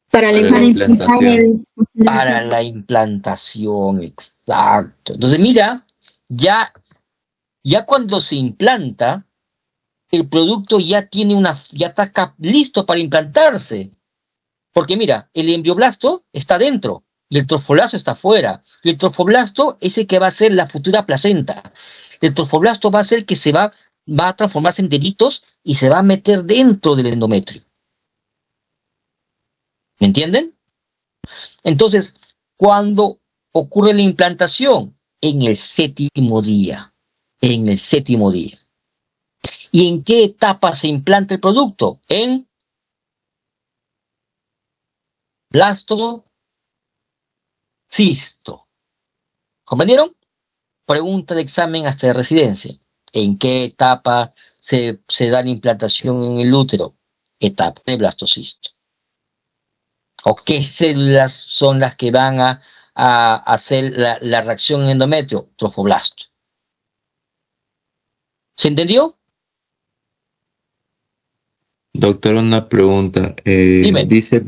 Para la implantación. Para la implantación, exacto. Entonces, mira, ya cuando se implanta, el producto ya está listo para implantarse. Porque mira, el embrioblasto está dentro y el trofoblasto está afuera. Y el trofoblasto es el que va a ser la futura placenta. El trofoblasto va a ser que va a transformarse en delitos y se va a meter dentro del endometrio. ¿Me entienden? Entonces, ¿cuándo ocurre la implantación? En el séptimo día. En el séptimo día. ¿Y en qué etapa se implanta el producto? En blastocisto. ¿Comprendieron? Pregunta de examen hasta de residencia. ¿En qué etapa se da la implantación en el útero? Etapa de blastocisto. ¿O qué células son las que van a hacer la reacción en endometrio? Trofoblasto. ¿Se entendió? Doctor, una pregunta. Dime. Dice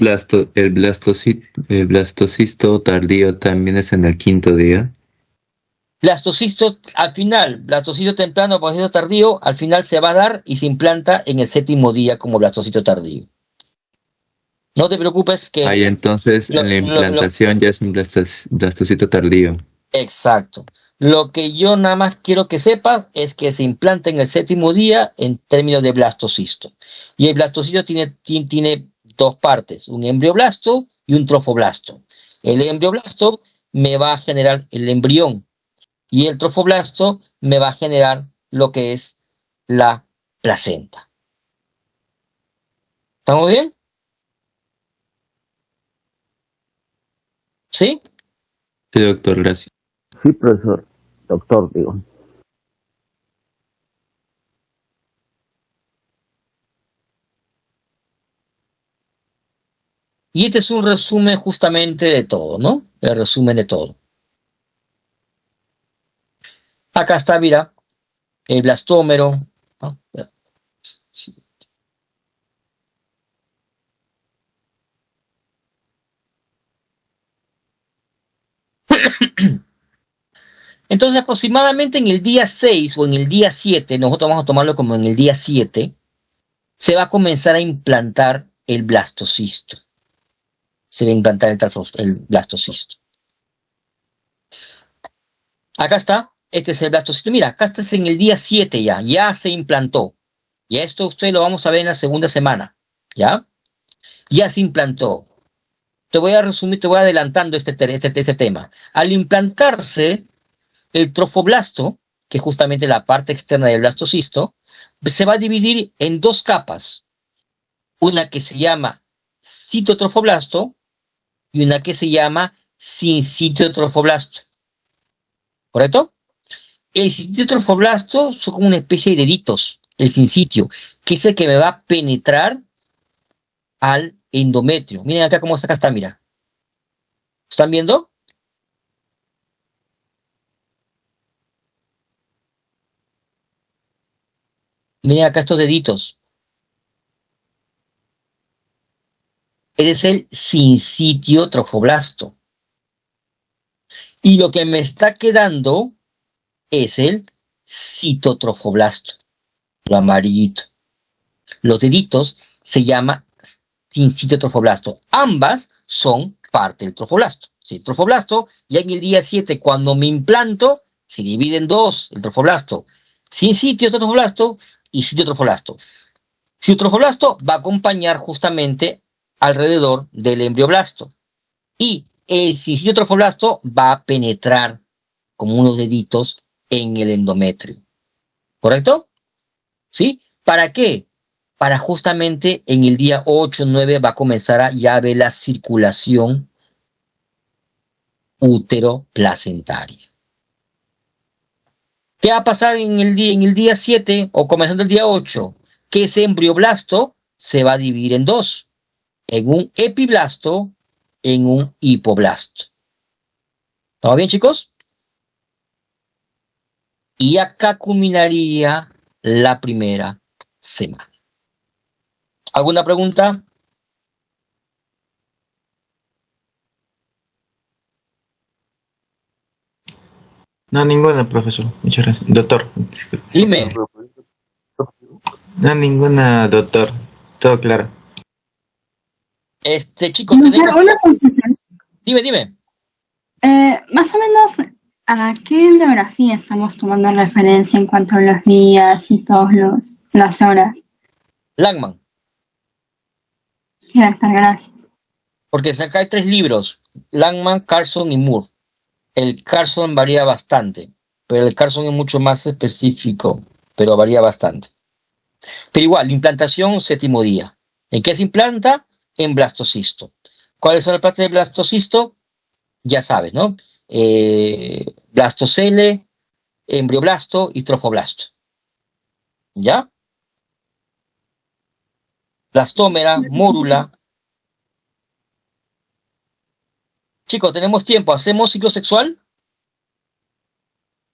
el blastocisto tardío también es en el 5.º día. Blastocisto al final, blastocisto temprano, blastocisto tardío, al final se va a dar y se implanta en el 7.º día como blastocisto tardío. No te preocupes que... Ahí entonces en la implantación ya es un blastocito tardío. Exacto. Lo que yo nada más quiero que sepas es que se implanta en el 7.º día en términos de blastocisto. Y el blastocisto tiene dos partes, un embrioblasto y un trofoblasto. El embrioblasto me va a generar el embrión y el trofoblasto me va a generar lo que es la placenta. ¿Estamos bien? ¿Sí? Sí, doctor, gracias. Sí, profesor. Doctor, digo. Y este es un resumen justamente de todo, ¿no? El resumen de todo. Acá está, mira, el blastómero, ¿no? Sí. Entonces, aproximadamente en el día 6 o en el día 7, nosotros vamos a tomarlo como en el día 7, se va a comenzar a implantar el blastocisto. Se va a implantar el blastocisto. Acá está, este es el blastocisto. Mira, acá está en el día 7 ya se implantó. Y esto ustedes lo vamos a ver en la segunda semana, ¿ya? Ya se implantó. Te voy a resumir, te voy adelantando este tema. Al implantarse el trofoblasto, que es justamente la parte externa del blastocisto, se va a dividir en dos capas. Una que se llama citotrofoblasto y una que se llama sincitotrofoblasto. ¿Correcto? El sincitotrofoblasto son como una especie de deditos, el sincitio, que es el que me va a penetrar al endometrio. Miren acá cómo acá está, mira. ¿Están viendo? Miren acá estos deditos. Ese es el sincitiotrofoblasto. Y lo que me está quedando es el citotrofoblasto, lo amarillito. Los deditos se llama sincitiotrofoblasto. Ambas son parte del trofoblasto. Si el trofoblasto, ya en el día 7, cuando me implanto, se divide en dos el trofoblasto. Sincitiotrofoblasto y citotrofoblasto. Citotrofoblasto va a acompañar justamente alrededor del embrioblasto. Y el sincitiotrofoblasto va a penetrar como unos deditos en el endometrio. ¿Correcto? ¿Sí? ¿Para qué? Para justamente en el día 8 o 9 va a comenzar a ya ver la circulación útero-placentaria. ¿Qué va a pasar en el día 7 o comenzando el día 8? Que ese embrioblasto se va a dividir en dos. En un epiblasto, en un hipoblasto. ¿Todo bien, chicos? Y acá culminaría la primera semana. ¿Alguna pregunta? No, ninguna, profesor. Muchas gracias. Doctor. Disculpe. Dime. No, ninguna, doctor. Todo claro. Chicos, tenemos... Una consulta. Dime. Más o menos, ¿a qué bibliografía estamos tomando referencia en cuanto a los días y todas las horas? Langman. Doctor, gracias. Porque acá hay 3 libros. Langman, Carson y Moore. El Carson varía bastante, pero el Carson es mucho más específico, pero varía bastante. Pero igual, la implantación, 7º día. ¿En qué se implanta? En blastocisto. ¿Cuáles son las partes del blastocisto? Ya sabes, ¿no? Blastocele, embrioblasto y trofoblasto. ¿Ya? Blastómera, mórula. Chicos, tenemos tiempo. ¿Hacemos ciclo sexual?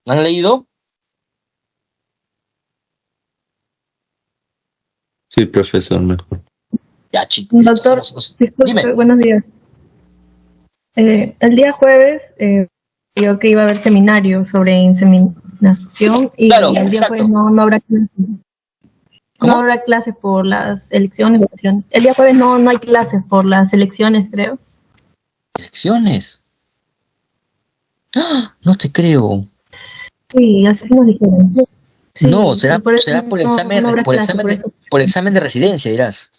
¿Han leído? Sí, profesor, mejor. Ya, chicos. Doctor, disculpe, Dime. buenos días. El día jueves digo que iba a haber seminario sobre inseminación y Claro, el día exacto. jueves no habrá clase. ¿Cómo? No habrá clases por las elecciones. El día jueves no hay clases por las elecciones, creo. ¿Elecciones? ¡Ah! No te creo. Sí, así nos dijeron. Sí, No, será por eso examen, no habrá por clase, examen por de, eso. por examen de residencia, dirás.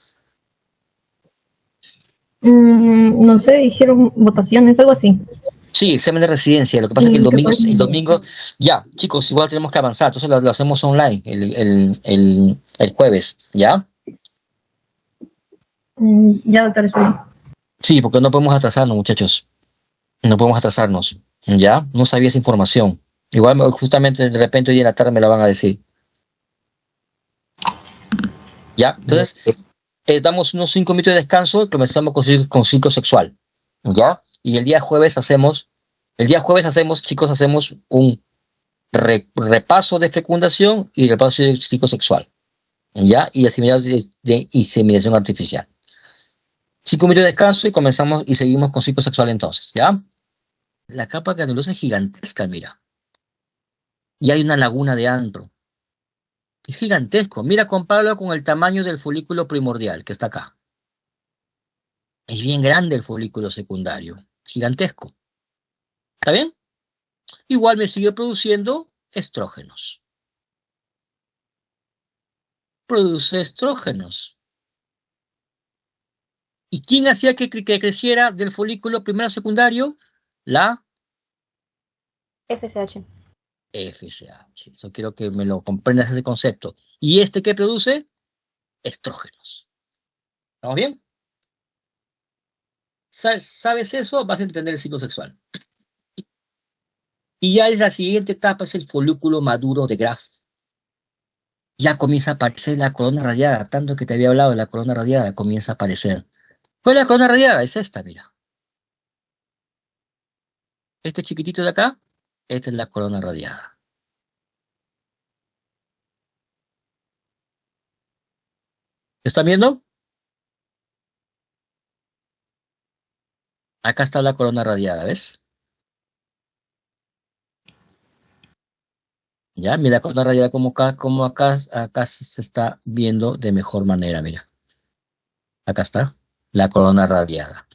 No sé, dijeron votaciones, algo así. Sí, examen de residencia. Lo que pasa es que Sí, el domingo, ya, chicos, igual tenemos que avanzar. Entonces lo hacemos online el jueves, ¿ya? Ya, doctor, está bien. Sí, porque no podemos atrasarnos, muchachos. No podemos atrasarnos, ¿ya? No sabía esa información. Igual justamente de repente hoy en la tarde me la van a decir. ¿Ya? Entonces, damos unos 5 minutos de descanso y comenzamos con ciclo sexual, ¿ya? Y el día jueves hacemos, chicos, hacemos un repaso de fecundación y repaso de ciclo sexual, ¿ya? Y de inseminación artificial. 5 minutos de descanso y comenzamos y seguimos con ciclo sexual entonces, ¿ya? La capa granulosa es gigantesca, mira. Y hay una laguna de antro. Es gigantesco. Mira, compáralo con el tamaño del folículo primordial que está acá. Es bien grande el folículo secundario. Gigantesco. ¿Está bien? Igual me sigue produciendo estrógenos. Produce estrógenos. ¿Y quién hacía que creciera del folículo primero secundario? La FSH. FSH. Eso quiero que me lo comprendas ese concepto. ¿Y qué produce? Estrógenos. ¿Estamos bien? sabes eso, vas a entender el ciclo sexual. Y ya es la siguiente etapa, es el folículo maduro de Graf. Ya comienza a aparecer la corona radiada, tanto que te había hablado de la corona radiada, comienza a aparecer. ¿Cuál es la corona radiada? Es esta, mira. Este chiquitito de acá, esta es la corona radiada. ¿Están viendo? Acá está la corona radiada, ¿ves? Ya, mira la corona radiada como acá se está viendo de mejor manera, mira. Acá está la corona radiada.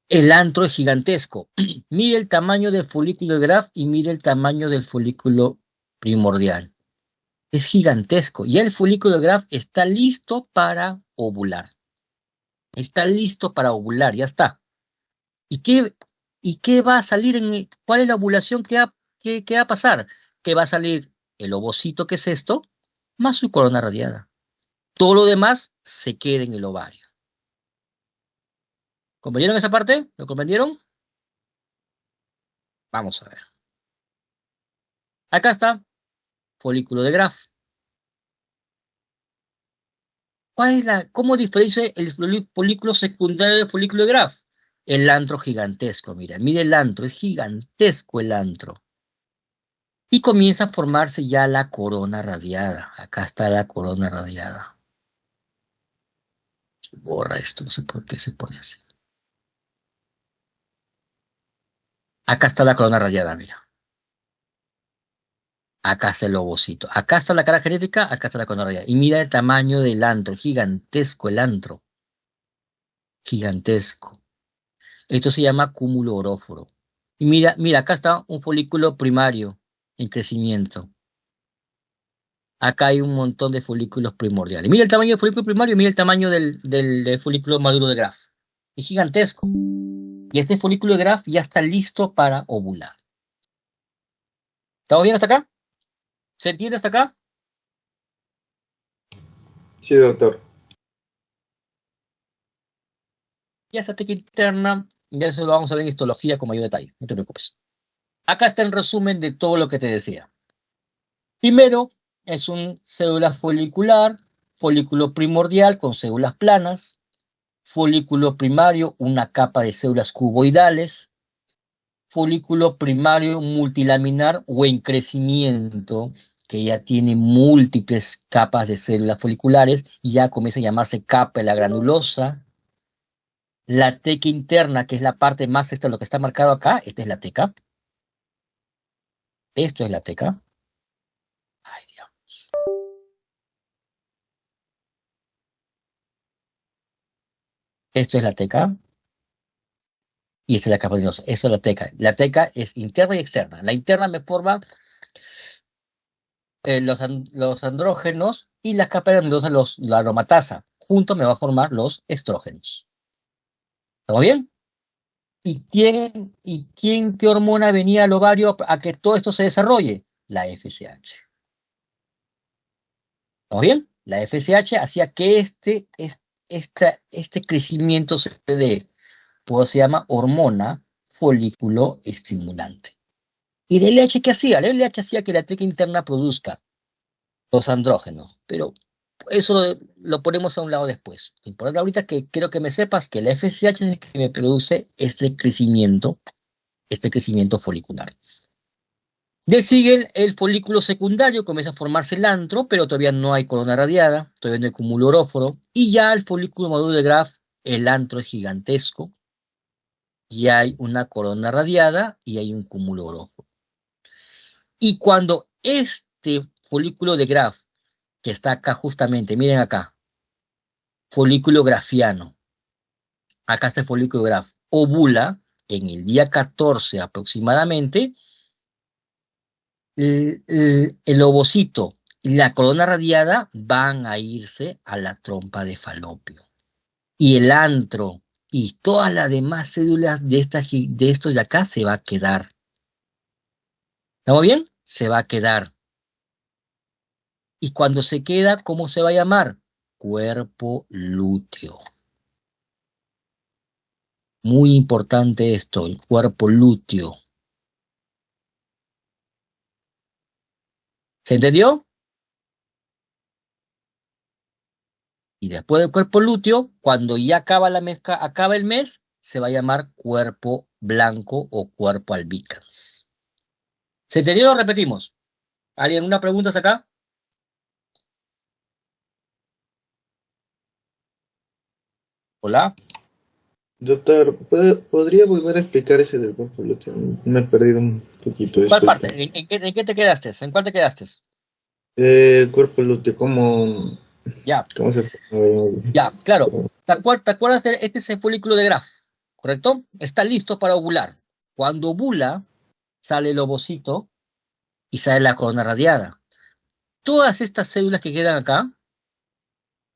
El antro es gigantesco. Mire el tamaño del folículo de Graf y mire el tamaño del folículo primordial. Es gigantesco. Ya el folículo de Graf está listo para ovular. Está listo para ovular, ya está. ¿Y qué va a salir cuál es la ovulación que va a pasar? Que va a salir el ovocito, que es esto, más su corona radiada. Todo lo demás se queda en el ovario. ¿Comprendieron esa parte? ¿Lo comprendieron? Vamos a ver. Acá está, folículo de Graf. ¿Cómo diferencia el folículo secundario del folículo de Graf? El antro gigantesco, mira el antro, es gigantesco el antro. Y comienza a formarse ya la corona radiada. Acá está la corona radiada. Borra esto, no sé por qué se pone así. Acá está la corona radiada, mira. Acá está el ovocito. Acá está la cara genética, acá está la corona radiada. Y mira el tamaño del antro, gigantesco el antro. Gigantesco. Esto se llama cúmulo oróforo. Y mira, acá está un folículo primario en crecimiento. Acá hay un montón de folículos primordiales. Mira el tamaño del folículo primario y mira el tamaño del folículo maduro de Graf. Es gigantesco. Y este folículo de Graf ya está listo para ovular. ¿Estamos bien hasta acá? ¿Se entiende hasta acá? Sí, doctor. Y esta técnica interna, ya eso lo vamos a ver en histología con mayor detalle, no te preocupes. Acá está el resumen de todo lo que te decía. Primero, es un célula folicular, folículo primordial con células planas, folículo primario, una capa de células cuboidales, folículo primario multilaminar o en crecimiento, que ya tiene múltiples capas de células foliculares y ya comienza a llamarse capa de la granulosa. La teca interna, que es la parte más extra, lo que está marcado acá, esta es la teca. Esto es la teca. Ay, Dios. Esto es la teca. Y esta es la capa granulosa. Eso es la teca. La teca es interna y externa. La interna me forma los andrógenos y la capa granulosa la aromatasa. Junto me va a formar los estrógenos. ¿Estamos bien? ¿Y qué hormona venía al ovario a que todo esto se desarrolle? La FSH. ¿Estamos bien? La FSH hacía que este crecimiento se dé, pues se llama hormona folículo estimulante. ¿Y la LH qué hacía? La LH hacía que la teca interna produzca los andrógenos, pero eso lo ponemos a un lado después. Lo importante ahorita es que quiero que me sepas que la FSH es el que me produce este crecimiento folicular. De sigue el folículo secundario, comienza a formarse el antro, pero todavía no hay corona radiada, todavía no hay cúmulo oróforo, y ya el folículo maduro de Graf, el antro es gigantesco, y hay una corona radiada y hay un cúmulo oróforo. Y cuando este folículo de Graf, que está acá justamente, miren acá, folículo grafiano, acá está el folículo de Graf, ovula en el día 14 aproximadamente, el ovocito y la corona radiada van a irse a la trompa de falopio. Y el antro y todas las demás células de estos de acá se va a quedar. ¿Estamos bien? Se va a quedar. Y cuando se queda, ¿cómo se va a llamar? Cuerpo lúteo. Muy importante esto, el cuerpo lúteo. ¿Se entendió? Y después del cuerpo lúteo, cuando ya acaba el mes, se va a llamar cuerpo blanco o cuerpo albicans. ¿Se entendió o repetimos? ¿Alguien una pregunta acá? Hola. Doctor, ¿podría volver a explicar ese del cuerpo lúteo? Me he perdido un poquito. ¿Cuál Disculpe. parte? ¿En qué te quedaste? ¿En cuál te quedaste? El cuerpo lúteo, ¿cómo Ya, se ya, claro. ¿Te acuerdas de este es el folículo de Graf? ¿Correcto? Está listo para ovular. Cuando ovula, sale el ovocito y sale la corona radiada. Todas estas células que quedan acá,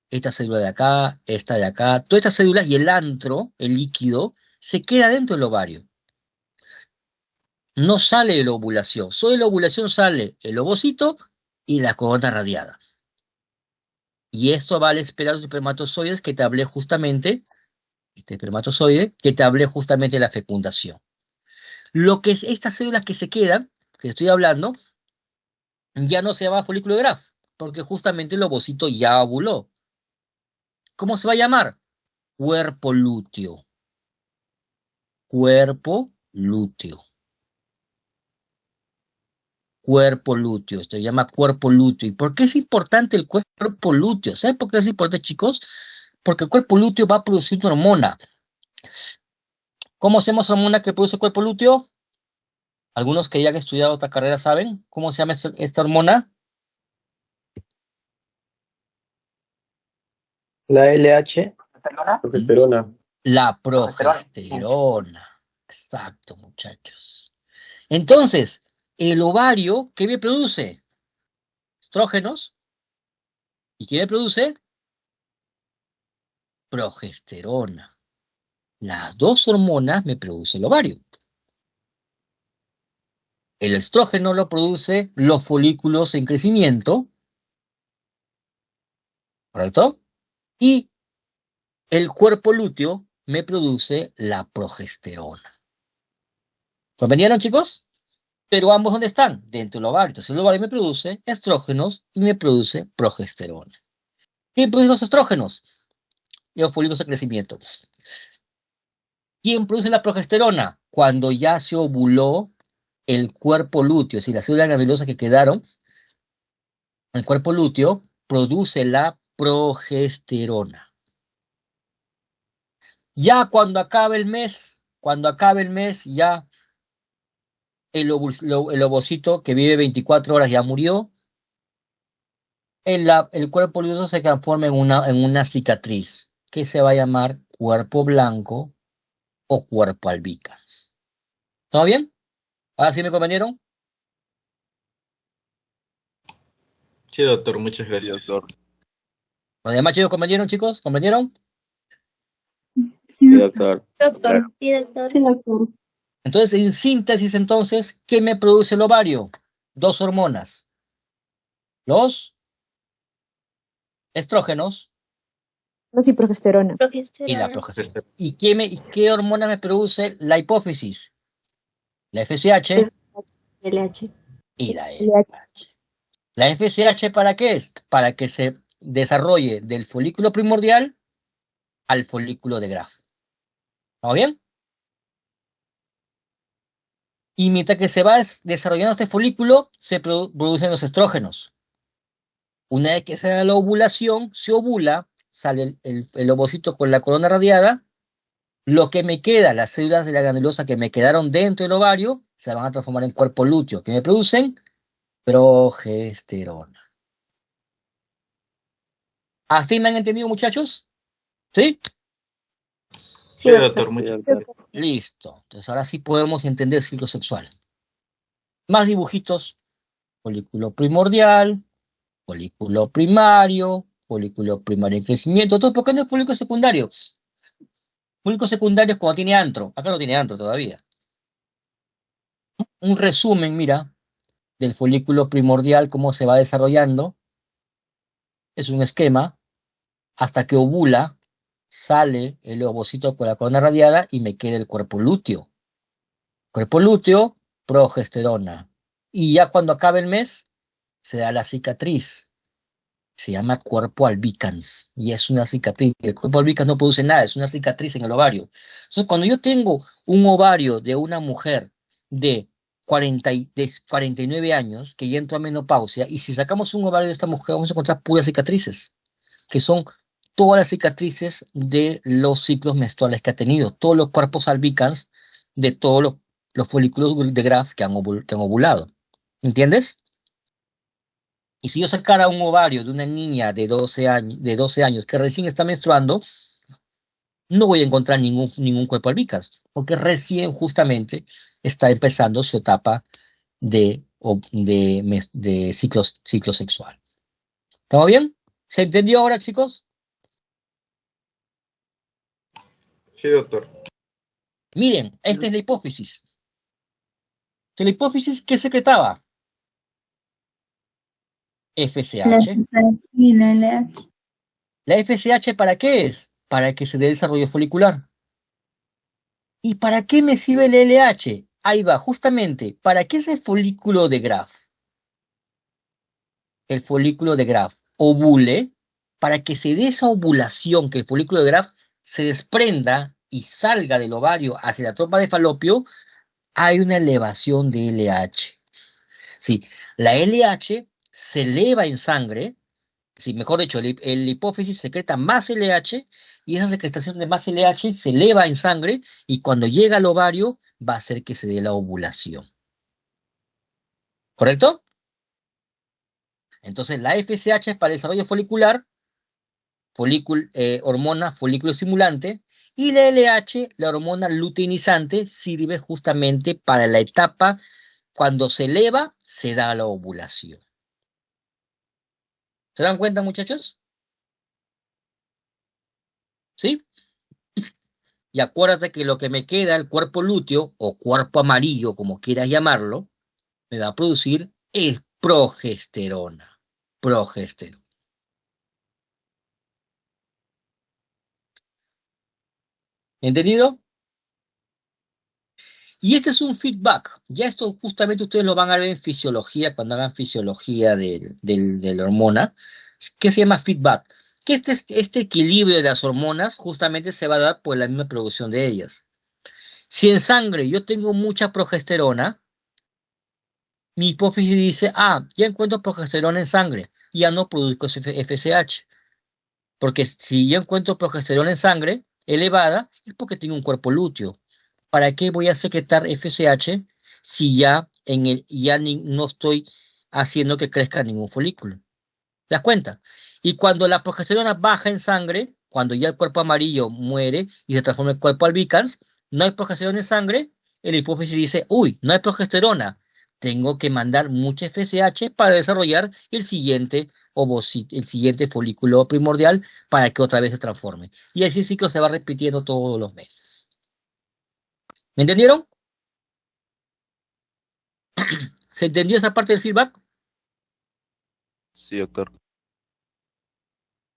esta célula de acá, esta de acá, todas estas células y el antro, el líquido, se queda dentro del ovario. No sale de la ovulación. Solo de la ovulación sale el ovocito y la corona radiada. Y esto va a esperar los espermatozoides que te hablé justamente, este espermatozoide, que te hablé justamente de la fecundación. Lo que es estas células que se quedan, que estoy hablando, ya no se llama folículo de Graf, porque justamente el ovocito ya ovuló. ¿Cómo se va a llamar? Cuerpo lúteo. Cuerpo lúteo. Cuerpo lúteo. Esto se llama cuerpo lúteo. ¿Y por qué es importante el cuerpo lúteo? ¿Saben por qué es importante, chicos? Porque el cuerpo lúteo va a producir una hormona. ¿Cómo hacemos hormona que produce el cuerpo lúteo? Algunos que ya han estudiado otra carrera saben cómo se llama esta hormona. La LH. Progesterona. La progesterona. Exacto, muchachos. Entonces, el ovario, ¿qué me produce? Estrógenos. ¿Y qué me produce? Progesterona. Las dos hormonas me produce el ovario. El estrógeno lo produce los folículos en crecimiento, ¿correcto? Y el cuerpo lúteo me produce la progesterona. ¿Comprendieron, chicos? Pero ambos, ¿dónde están? Dentro del ovario. Entonces el ovario me produce estrógenos y me produce progesterona. ¿Quién produce los estrógenos? Los folículos de crecimiento. ¿Quién produce la progesterona? Cuando ya se ovuló el cuerpo lúteo, es decir, las células granulosas que quedaron, el cuerpo lúteo produce la progesterona. Ya cuando acabe el mes, ya el ovocito que vive 24 horas ya murió, el cuerpo lúteo se transforma en una cicatriz que se va a llamar cuerpo blanco o cuerpo albicans. ¿Todo bien? ¿Ahora sí me comprendieron? Sí, doctor, muchas gracias. doctor. ¿Los demás chicos comprendieron, chicos? ¿Comprendieron? Sí, doctor. Doctor. Sí, doctor. Sí, doctor. Entonces, en síntesis, entonces, ¿qué me produce el ovario? Dos hormonas. Los estrógenos Sí, progesterona. y la progesterona. ¿Y qué hormona me produce la hipófisis? La FSH LH. y la LH. ¿La FSH para qué es? Para que se desarrolle del folículo primordial al folículo de Graf. ¿Estamos bien? Y mientras que se va desarrollando este folículo, se producen los estrógenos. Una vez que se da la ovulación, se ovula, sale el ovocito con la corona radiada. Lo que me queda, las células de la granulosa que me quedaron dentro del ovario, se van a transformar en cuerpo lúteo, que me producen progesterona. ¿Así me han entendido, muchachos? ¿Sí? Sí, doctor, Sí, doctor. Listo. Entonces ahora sí podemos entender el ciclo sexual. Más dibujitos. Folículo primordial, folículo primario en crecimiento. Todo, ¿por qué no es folículo secundario? Folículo secundario es cuando tiene antro. Acá no tiene antro todavía. Un resumen, mira, del folículo primordial, cómo se va desarrollando. Es un esquema hasta que ovula, sale el ovocito con la corona radiada y me queda el cuerpo lúteo. Cuerpo lúteo, progesterona. Y ya cuando acabe el mes, se da la cicatriz. Se llama cuerpo albicans. Y es una cicatriz. El cuerpo albicans no produce nada, es una cicatriz en el ovario. Entonces, cuando yo tengo un ovario de una mujer de 49 años, que ya entró a menopausia, y si sacamos un ovario de esta mujer, vamos a encontrar puras cicatrices, que son todas las cicatrices de los ciclos menstruales que ha tenido, todos los cuerpos albicans de todos los folículos de Graf que han ovulado. ¿Entiendes? Y si yo sacara un ovario de una niña de 12 años que recién está menstruando, no voy a encontrar ningún cuerpo albicans, porque recién justamente está empezando su etapa de ciclo sexual. ¿Estamos bien? ¿Se entendió ahora, chicos? Sí, doctor. Miren, esta es la hipófisis. ¿La hipófisis qué secretaba? FSH. Y la LH. ¿La FSH para qué es? Para que se dé desarrollo folicular. ¿Y para qué me sirve el LH? Ahí va, justamente, ¿para qué es el folículo de Graf? El folículo de Graf ovule, para que se dé esa ovulación, que el folículo de Graf se desprenda y salga del ovario hacia la trompa de Falopio, hay una elevación de LH. Sí, la LH se eleva en sangre, sí, mejor dicho, el hipófisis secreta más LH y esa secretación de más LH se eleva en sangre y cuando llega al ovario va a hacer que se dé la ovulación. ¿Correcto? Entonces la FSH es para el desarrollo folicular, hormona folículo estimulante, y la LH, la hormona luteinizante, sirve justamente para la etapa cuando se eleva, se da la ovulación. ¿Se dan cuenta, muchachos? ¿Sí? Y acuérdate que lo que me queda, el cuerpo lúteo, o cuerpo amarillo, como quieras llamarlo, me va a producir es progesterona. Progesterona. ¿Entendido? Y este es un feedback. Ya esto justamente ustedes lo van a ver en fisiología, cuando hagan fisiología de la hormona, que se llama feedback. Que este equilibrio de las hormonas justamente se va a dar por la misma producción de ellas. Si en sangre yo tengo mucha progesterona, mi hipófisis dice, ya encuentro progesterona en sangre, ya no produzco FSH. Porque si yo encuentro progesterona en sangre elevada, es porque tengo un cuerpo lúteo. ¿Para qué voy a secretar FSH si ya no estoy haciendo que crezca ningún folículo? ¿Te das cuenta? Y cuando la progesterona baja en sangre, cuando ya el cuerpo amarillo muere y se transforma en cuerpo albicans, no hay progesterona en sangre, el hipófisis dice, no hay progesterona, tengo que mandar mucha FSH para desarrollar el siguiente folículo primordial para que otra vez se transforme. Y así el ciclo se va repitiendo todos los meses. ¿Me entendieron? ¿Se entendió esa parte del feedback? Sí, doctor.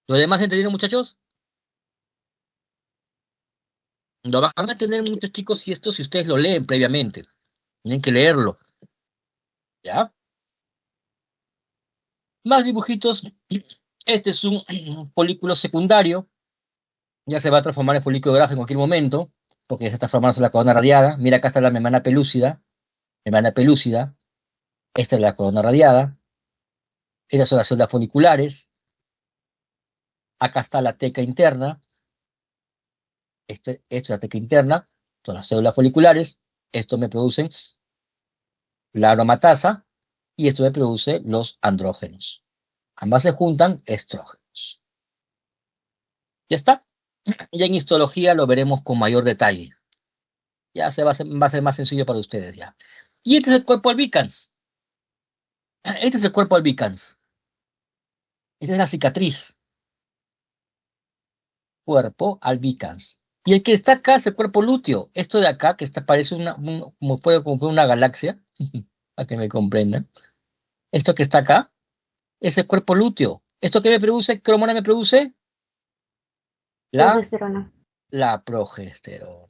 ¿Los demás entendieron, muchachos? Lo van a tener muchos chicos si ustedes lo leen previamente. Tienen que leerlo. ¿Ya? Más dibujitos. Este es un folículo secundario. Ya se va a transformar en folículo gráfico en cualquier momento, porque ya se está formando la corona radiada. Mira, acá está la membrana pelúcida. Membrana pelúcida. Esta es la corona radiada. Estas son las células foliculares. Acá está la teca interna. Esta es la teca interna. Son las células foliculares. Esto me produce la aromatasa. Y esto me produce los andrógenos. Ambas se juntan, estrógenos. ¿Ya está? Ya en histología lo veremos con mayor detalle. Ya va a ser más sencillo para ustedes ya. Y este es el cuerpo albicans. Este es el cuerpo albicans. Esta es la cicatriz. Cuerpo albicans. Y el que está acá es el cuerpo lúteo. Esto de acá, que parece como una galaxia, para que me comprendan. Esto que está acá es el cuerpo lúteo. ¿Esto qué me produce? ¿Qué hormona me produce? La, Progesterona. la progesterona.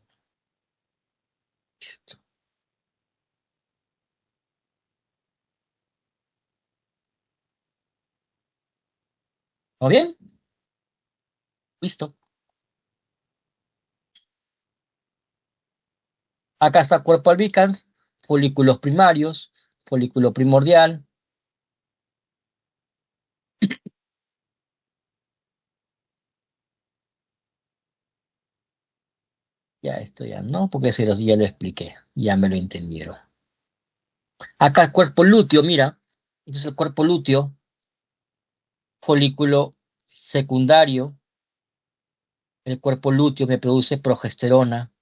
Listo. ¿Muy bien? Listo. Acá está cuerpo albicans, folículos primarios, folículo primordial. Ya esto ya no, porque ya lo expliqué, ya me lo entendieron. Acá el cuerpo lúteo, mira, este es el cuerpo lúteo, folículo secundario, el cuerpo lúteo me produce progesterona,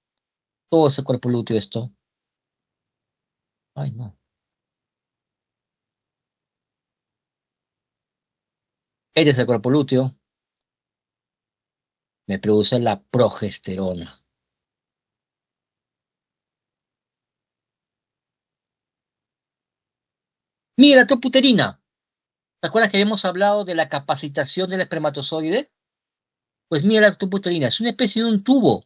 todo ese cuerpo lúteo esto. Ay, no. Este es el cuerpo lúteo, me produce la progesterona. Mira, la troputerina. ¿Te acuerdas que habíamos hablado de la capacitación del espermatozoide? Pues mira la troputerina, es una especie de un tubo.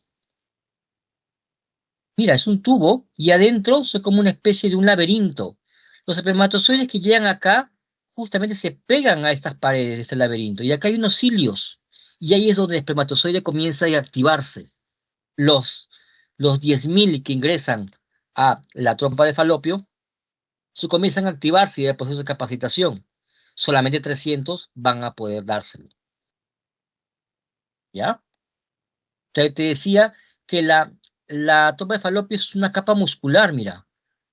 Mira, es un tubo y adentro es como una especie de un laberinto. Los espermatozoides que llegan acá justamente se pegan a estas paredes de este laberinto y acá hay unos cilios y ahí es donde el espermatozoide comienza a activarse. Los, los 10.000 que ingresan a la trompa de falopio se comienzan a activarse y el proceso de capacitación. Solamente 300 van a poder dárselo. ¿Ya? Te decía que la trompa de falopio es una capa muscular, mira.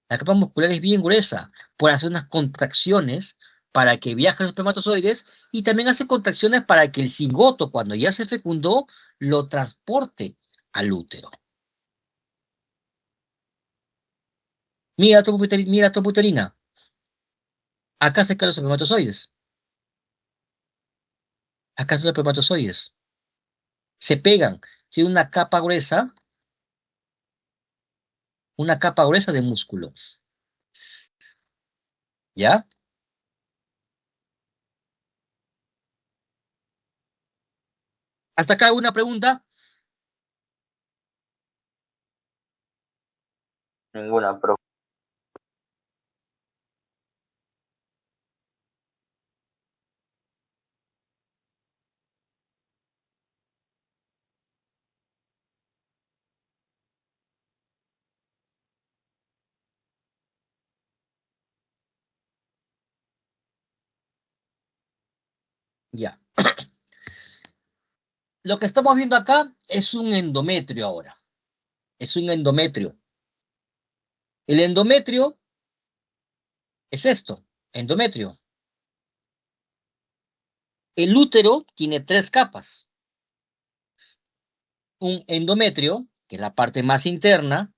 La capa muscular es bien gruesa, puede hacer unas contracciones para que viajen los espermatozoides y también hace contracciones para que el cigoto, cuando ya se fecundó, lo transporte al útero. Mira troputerina. Acá se caen los espermatozoides. Acá están los espermatozoides. Se pegan. Tiene una capa gruesa de músculo. ¿Ya? ¿Hasta acá una pregunta? Ninguna, pero Ya. Lo que estamos viendo acá es un endometrio ahora. Es un endometrio. El endometrio es esto, endometrio. El útero tiene 3 capas. Un endometrio, que es la parte más interna,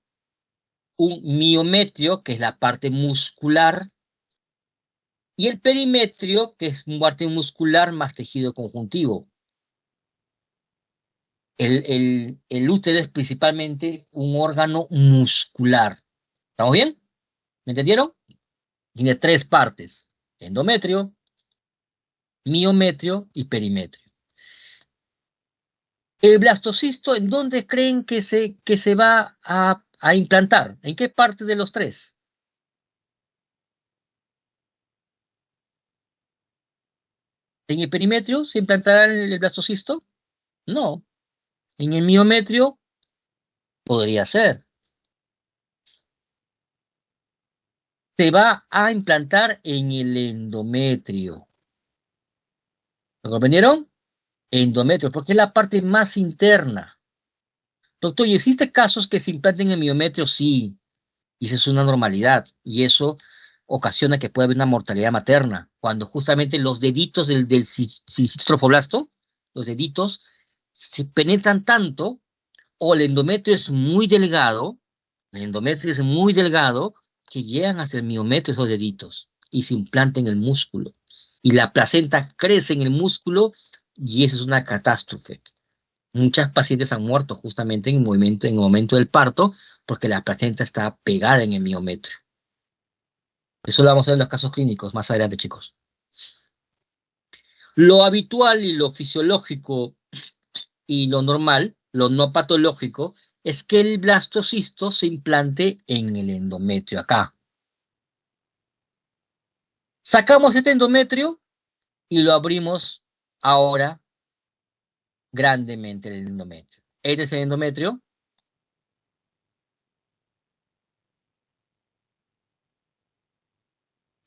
un miometrio, que es la parte muscular, y el perimetrio, que es parte muscular más tejido conjuntivo. El útero es principalmente un órgano muscular. ¿Estamos bien? ¿Me entendieron? Tiene 3 partes, endometrio, miometrio y perimetrio. El blastocisto, ¿en dónde creen que se va a implantar? ¿En qué parte de los 3? ¿En el perimetrio se implantará el blastocisto? No. ¿En el miometrio? Podría ser. Se va a implantar en el endometrio. ¿Lo comprendieron? Endometrio, porque es la parte más interna. Doctor, ¿y existen casos que se implanten en el miometrio? Sí. Y esa es una normalidad. Y eso ocasiona que pueda haber una mortalidad materna. Cuando justamente los deditos del citotrofoblasto, los deditos, se penetran tanto, o el endometrio es muy delgado, que llegan hasta el miometrio esos deditos y se implantan en el músculo. Y la placenta crece en el músculo y eso es una catástrofe. Muchas pacientes han muerto justamente en el momento del parto porque la placenta está pegada en el miometrio. Eso lo vamos a ver en los casos clínicos más adelante, chicos. Lo habitual y lo fisiológico y lo normal, lo no patológico, es que el blastocisto se implante en el endometrio acá. Sacamos este endometrio y lo abrimos ahora grandemente el endometrio. Este es el endometrio.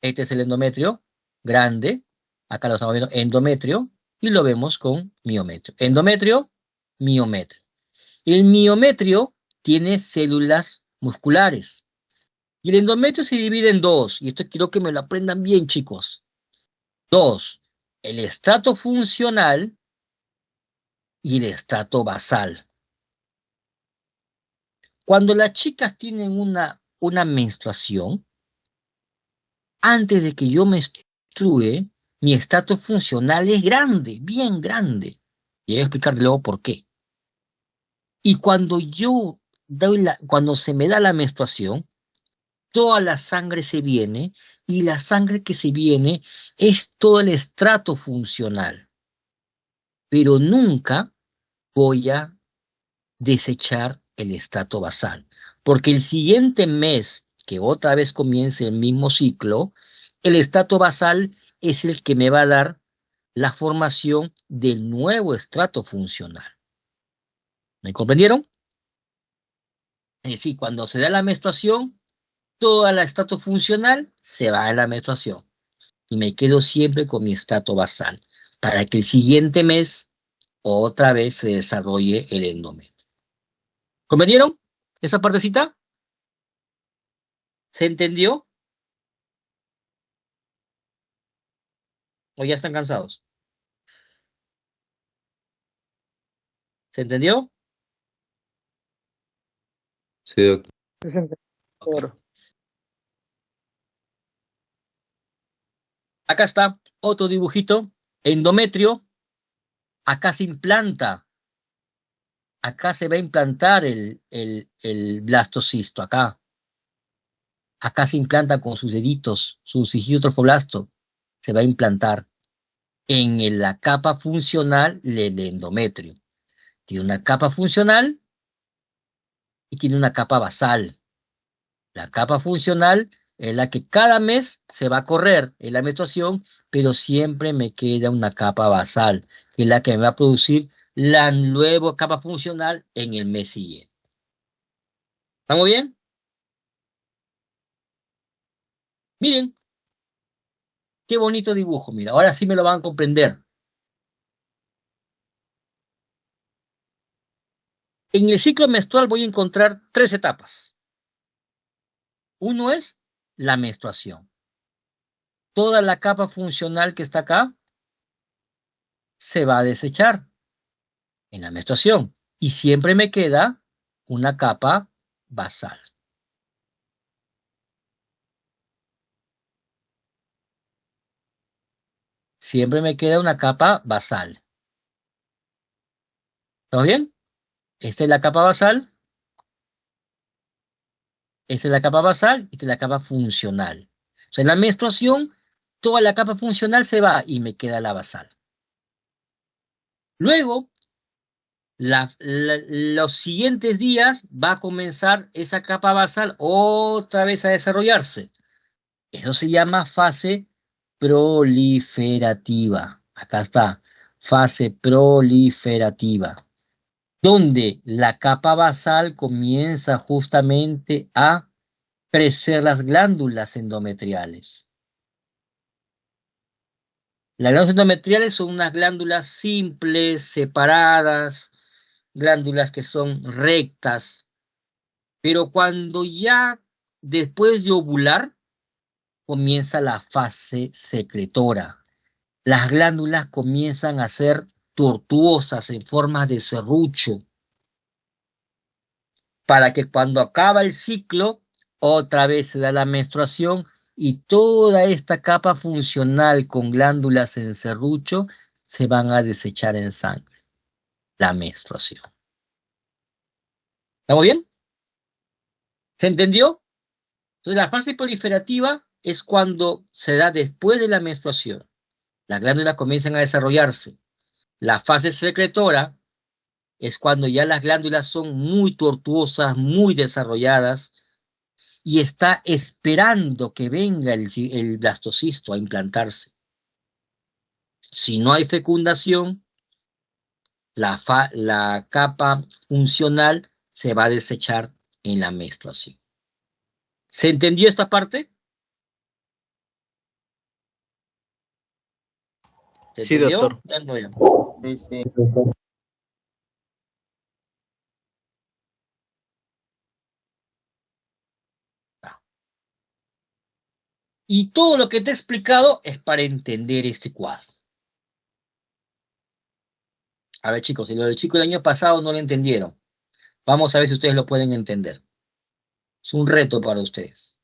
Este es el endometrio grande. Acá lo estamos viendo, endometrio, y lo vemos con miometrio. Endometrio, miometrio. El miometrio tiene células musculares. Y el endometrio se divide en dos, y esto quiero que me lo aprendan bien, chicos. Dos, el estrato funcional y el estrato basal. Cuando las chicas tienen una menstruación, antes de que yo menstrue, mi estrato funcional es grande, bien grande. Y voy a explicar luego por qué. Y cuando cuando se me da la menstruación, toda la sangre se viene, y la sangre que se viene es todo el estrato funcional. Pero nunca voy a desechar el estrato basal, porque el siguiente mes, que otra vez comience el mismo ciclo, el estrato basal es el que me va a dar la formación del nuevo estrato funcional. ¿Me comprendieron? Es decir, cuando se da la menstruación, todo el estrato funcional se va a la menstruación y me quedo siempre con mi estrato basal para que el siguiente mes otra vez se desarrolle el endometrio. ¿Comprendieron esa partecita? ¿Se entendió? ¿O ya están cansados? ¿Se entendió? Sí, doctor. Okay. Acá está otro dibujito. Endometrio. Acá se implanta. Acá se va a implantar el blastocisto. Acá. Acá se implanta con sus deditos, su sigilo trofoblasto. Se va a implantar en la capa funcional del endometrio. Tiene una capa funcional y tiene una capa basal. La capa funcional es la que cada mes se va a correr en la menstruación, pero siempre me queda una capa basal, que es la que me va a producir la nueva capa funcional en el mes siguiente. ¿Estamos bien? Miren, qué bonito dibujo, mira, ahora sí me lo van a comprender. En el ciclo menstrual voy a encontrar 3 etapas. Uno es la menstruación. Toda la capa funcional que está acá se va a desechar en la menstruación y siempre me queda una capa basal. Siempre me queda una capa basal. ¿Estamos bien? Esta es la capa basal. Esta es la capa basal y esta es la capa funcional. O sea, en la menstruación, toda la capa funcional se va y me queda la basal. Luego, los siguientes días va a comenzar esa capa basal otra vez a desarrollarse. Eso se llama fase proliferativa. Acá está, fase proliferativa, donde la capa basal comienza justamente a crecer las glándulas endometriales. Las glándulas endometriales son unas glándulas simples, separadas, glándulas que son rectas, pero cuando ya después de ovular, comienza la fase secretora. Las glándulas comienzan a ser tortuosas en formas de serrucho, para que cuando acaba el ciclo, otra vez se da la menstruación y toda esta capa funcional con glándulas en serrucho se van a desechar en sangre. La menstruación. ¿Estamos bien? ¿Se entendió? Entonces la fase proliferativa es cuando se da después de la menstruación. Las glándulas comienzan a desarrollarse. La fase secretora es cuando ya las glándulas son muy tortuosas, muy desarrolladas, y está esperando que venga el blastocisto a implantarse. Si no hay fecundación, la capa funcional se va a desechar en la menstruación. ¿Se entendió esta parte? ¿Se Sí, entendió? doctor. Ya no, ya. Sí, sí. Y todo lo que te he explicado es para entender este cuadro. A ver, chicos, si lo del chico del año pasado no lo entendieron, vamos a ver si ustedes lo pueden entender. Es un reto para ustedes.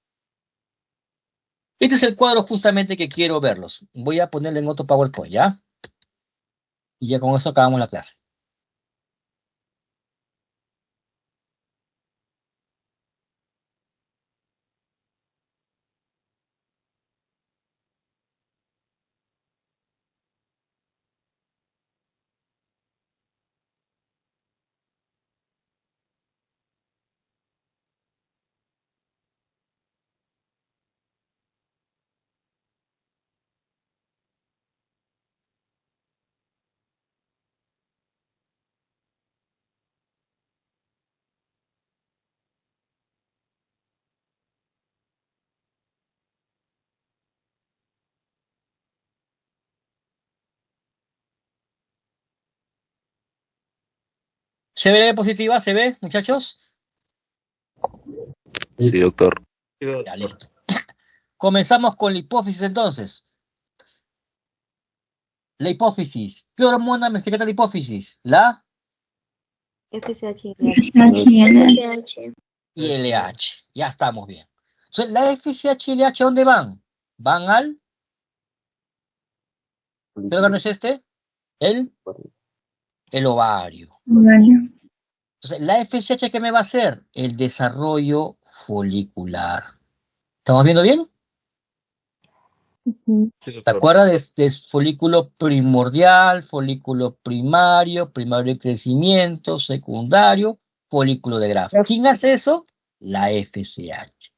Este es el cuadro justamente que quiero verlos. Voy a ponerle en otro PowerPoint, ¿ya? Y ya con eso acabamos la clase. ¿Se ve la diapositiva? ¿Se ve, muchachos? Sí, doctor. Ya, listo. Comenzamos con la hipófisis entonces. La hipófisis. ¿Qué hormona me secreta la hipófisis? La FSH. FSH y LH. FSH. y LH. Ya estamos bien. Entonces, la FSH y LH, ¿a dónde van? Van al... ¿Qué órgano es este? El ovario. Ovario. Entonces, la FSH, ¿qué me va a hacer? El desarrollo folicular. ¿Estamos viendo bien? Sí, ¿Te doctor. acuerdas de folículo primordial, folículo primario, primario de crecimiento, secundario, folículo de grafo? ¿Quién hace eso? La FSH.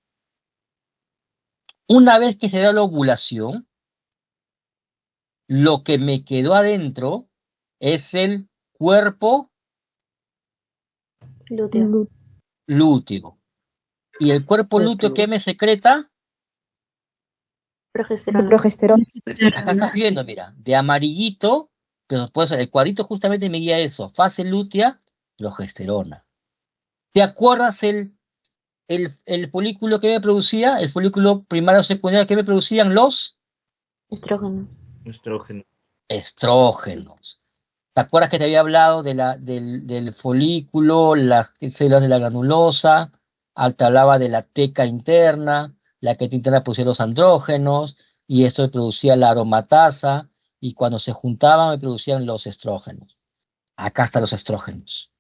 Una vez que se da la ovulación, lo que me quedó adentro es el cuerpo Lúteo. lúteo. ¿Y el cuerpo lúteo qué me secreta? Progesterona. Progesterona. Acá estás viendo, mira, de amarillito, pero pues el cuadrito justamente me guía eso, fase lútea, progesterona. ¿Te acuerdas el folículo que me producía, el folículo primario o secundario que me producían los Estrógeno. Estrógeno. estrógenos? ¿Te acuerdas que te había hablado del folículo, las células de la granulosa? Te hablaba de la teca interna, la que interna producía los andrógenos, y esto producía la aromatasa, y cuando se juntaban me producían los estrógenos. Acá están los estrógenos.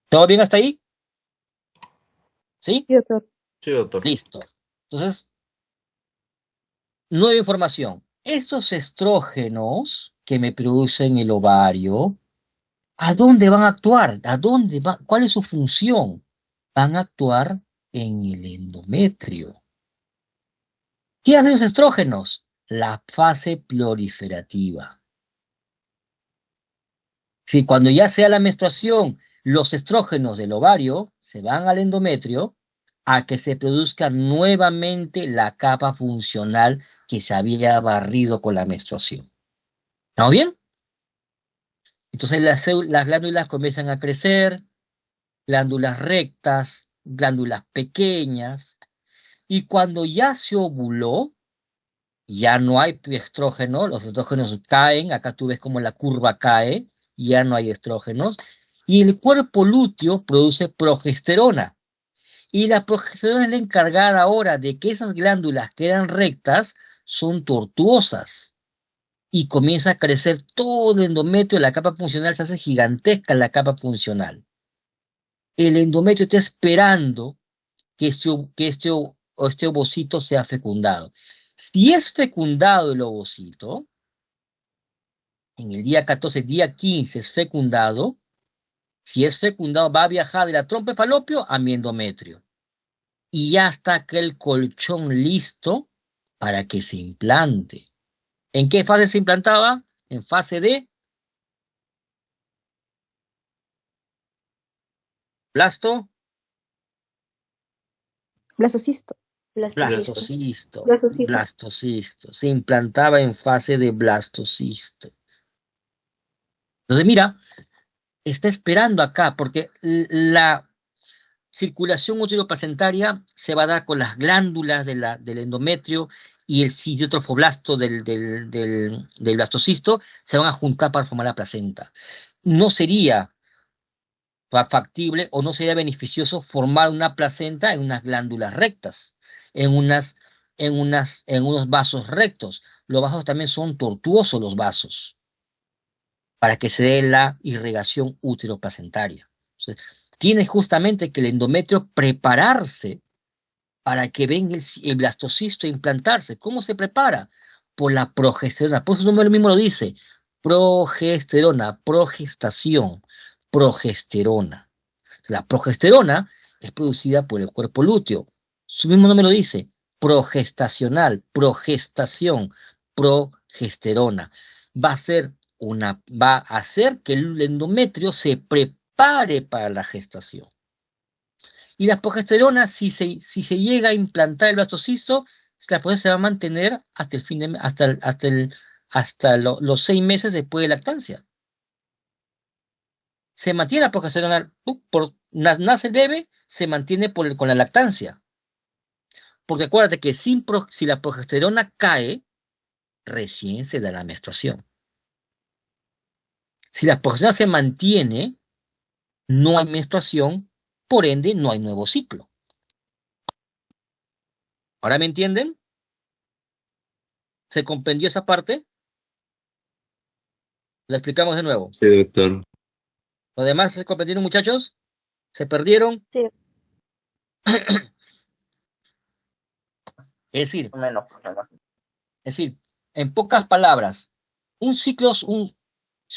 ¿Todo bien hasta ahí? ¿Sí? Sí, doctor. Sí, doctor. Listo. Entonces, nueva información. Estos estrógenos que me producen el ovario, ¿a dónde van a actuar? ¿A dónde va? ¿Cuál es su función? Van a actuar en el endometrio. ¿Qué hacen los estrógenos? La fase proliferativa. Si cuando ya sea la menstruación, los estrógenos del ovario se van al endometrio a que se produzca nuevamente la capa funcional que se había barrido con la menstruación. ¿Estamos bien? Entonces las glándulas comienzan a crecer, glándulas rectas, glándulas pequeñas, y cuando ya se ovuló, ya no hay estrógeno, los estrógenos caen, acá tú ves como la curva cae, ya no hay estrógenos, y el cuerpo lúteo produce progesterona. Y la progesterona es la encargada ahora de que esas glándulas que eran rectas son tortuosas. Y comienza a crecer todo el endometrio, la capa funcional se hace gigantesca la capa funcional. El endometrio está esperando que este ovocito sea fecundado. Si es fecundado el ovocito, en el día 14, día 15 es fecundado, Si es fecundado, va a viajar de la trompa de falopio a mi endometrio. Y ya está aquel colchón listo para que se implante. ¿En qué fase se implantaba? En fase de blasto. Blastocisto. Blastocisto. Blastocisto. Blastocisto. Se implantaba en fase de blastocisto. Entonces, mira, está esperando acá, porque la circulación uteroplacentaria se va a dar con las glándulas del endometrio y el sitio trofoblasto del blastocisto se van a juntar para formar la placenta. No sería factible o no sería beneficioso formar una placenta en unas glándulas rectas, en unos vasos rectos. Los vasos también son tortuosos, los vasos, para que se dé la irrigación uteroplacentaria. Entonces, tiene justamente que el endometrio prepararse para que venga el blastocisto a implantarse. ¿Cómo se prepara? Por la progesterona. Por eso su nombre mismo lo dice. Progesterona, progestación, progesterona. La progesterona es producida por el cuerpo lúteo. Su mismo nombre lo dice. Progestacional, progestación, progesterona. Va a hacer que el endometrio se prepare para la gestación. Y la progesterona, si se llega a implantar el blastocisto, la progesterona se va a mantener hasta los 6 meses después de lactancia. Se mantiene la progesterona, nace el bebé, se mantiene con la lactancia. Porque acuérdate que si la progesterona cae, recién se da la menstruación. Si la progesterona se mantiene, no hay menstruación, por ende no hay nuevo ciclo. ¿Ahora me entienden? ¿Se comprendió esa parte? ¿La explicamos de nuevo? Sí, doctor. ¿Lo demás se comprendieron, muchachos? ¿Se perdieron? Sí. Es decir, en pocas palabras, un ciclo,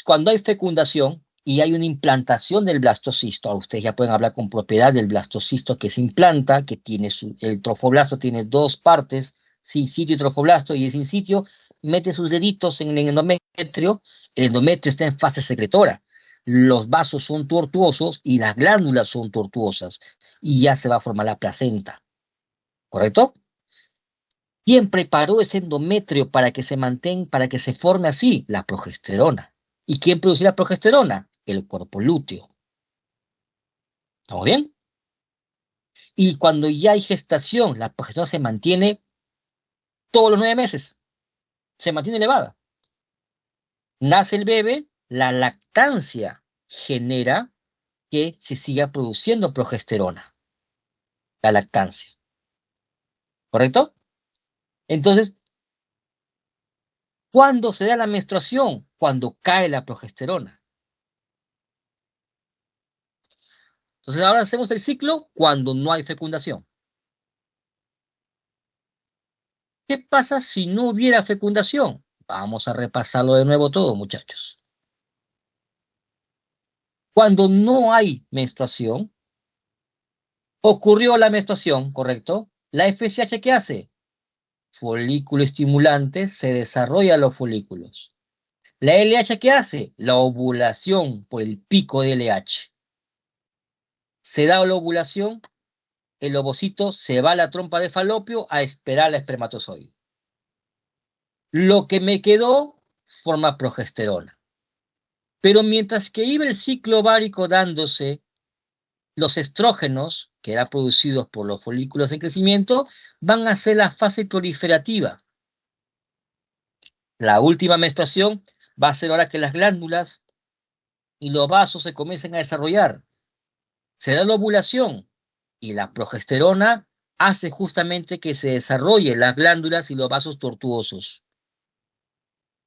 cuando hay fecundación y hay una implantación del blastocisto, ustedes ya pueden hablar con propiedad del blastocisto que se implanta, que tiene el trofoblasto tiene 2 partes, sin sitio y trofoblasto, y el sin sitio mete sus deditos en el endometrio está en fase secretora. Los vasos son tortuosos y las glándulas son tortuosas, y ya se va a formar la placenta. ¿Correcto? ¿Quién preparó ese endometrio para que se forme así? La progesterona. ¿Y quién produce la progesterona? El cuerpo lúteo. ¿Estamos bien? Y cuando ya hay gestación, la progesterona se mantiene todos los 9 meses. Se mantiene elevada. Nace el bebé, la lactancia genera que se siga produciendo progesterona. La lactancia. ¿Correcto? Entonces, ¿cuándo se da la menstruación? Cuando cae la progesterona. Entonces ahora hacemos el ciclo cuando no hay fecundación. ¿Qué pasa si no hubiera fecundación? Vamos a repasarlo de nuevo todo, muchachos. Cuando no hay menstruación, ocurrió la menstruación, ¿correcto? La FSH, ¿qué hace? Folículo estimulante, se desarrollan los folículos. ¿La LH qué hace? La ovulación por el pico de LH. Se da la ovulación, el ovocito se va a la trompa de falopio a esperar la espermatozoide. Lo que me quedó forma progesterona. Pero mientras que iba el ciclo ovárico dándose, los estrógenos, que eran producidos por los folículos en crecimiento, van a hacer la fase proliferativa. La última menstruación va a ser ahora que las glándulas y los vasos se comiencen a desarrollar. Se da la ovulación y la progesterona hace justamente que se desarrollen las glándulas y los vasos tortuosos.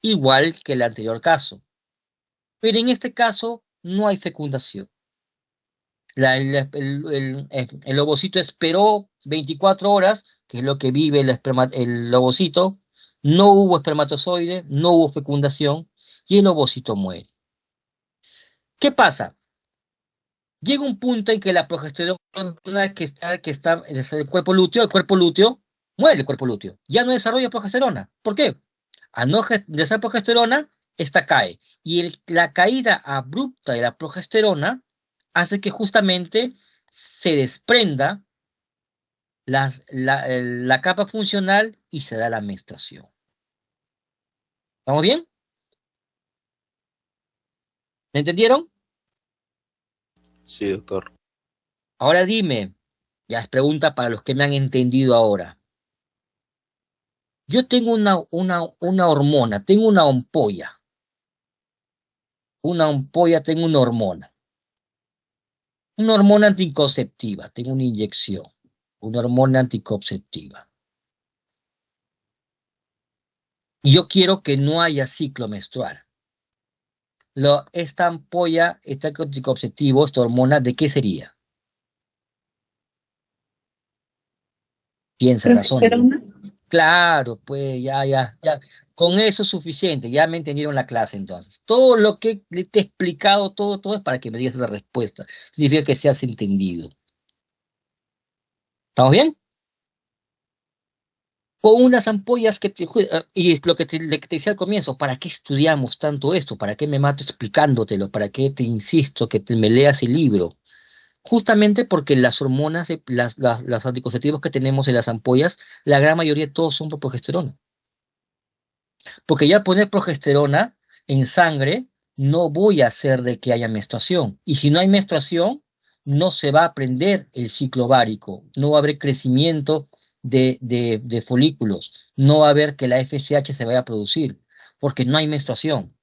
Igual que el anterior caso. Pero en este caso no hay fecundación. El ovocito esperó 24 horas, que es lo que vive el ovocito. No hubo espermatozoide, no hubo fecundación y el ovocito muere. ¿Qué pasa? Llega un punto en que la progesterona que está en el cuerpo lúteo, muere el cuerpo lúteo. Ya no desarrolla progesterona. ¿Por qué? Al no desarrollar progesterona, esta cae. Y la caída abrupta de la progesterona hace que justamente se desprenda la capa funcional y se da la menstruación. ¿Estamos bien? ¿Me entendieron? Sí, doctor. Ahora dime, ya es pregunta para los que me han entendido ahora. Yo tengo una hormona, tengo una ampolla. Una ampolla, tengo una hormona. Una hormona anticonceptiva, tengo una inyección. Una hormona anticonceptiva. Y yo quiero que no haya ciclo menstrual. Esta ampolla, este anticonceptivo, esta hormona, ¿de qué sería? Piensa, razón. Progesterona. Claro, pues ya. Con eso es suficiente, ya me entendieron la clase entonces. Todo lo que te he explicado, todo es para que me digas la respuesta. Significa que seas entendido. ¿Estamos bien? Con unas ampollas y es lo que te decía al comienzo, ¿para qué estudiamos tanto esto? ¿Para qué me mato explicándotelo? ¿Para qué te insisto que me leas el libro? Justamente porque las hormonas, las anticonceptivos que tenemos en las ampollas, la gran mayoría de todos son por progesterona. Porque ya poner progesterona en sangre no voy a hacer de que haya menstruación. Y si no hay menstruación, no se va a prender el ciclo ovárico, no va a haber crecimiento de folículos, no va a haber que la FSH se vaya a producir, porque no hay menstruación.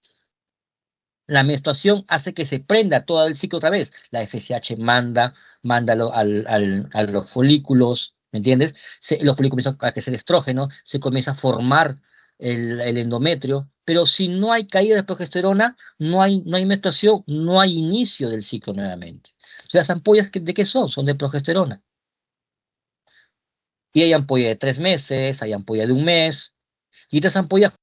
La menstruación hace que se prenda todo el ciclo otra vez. La FSH manda a los folículos, ¿me entiendes? Los folículos comienzan a crecer estrógeno, se comienza a formar el endometrio, pero si no hay caída de progesterona, no hay menstruación, no hay inicio del ciclo nuevamente. Las ampollas, ¿de qué son? Son de progesterona. Y hay ampolla de 3 meses, hay ampolla de 1 mes, y estas ampollas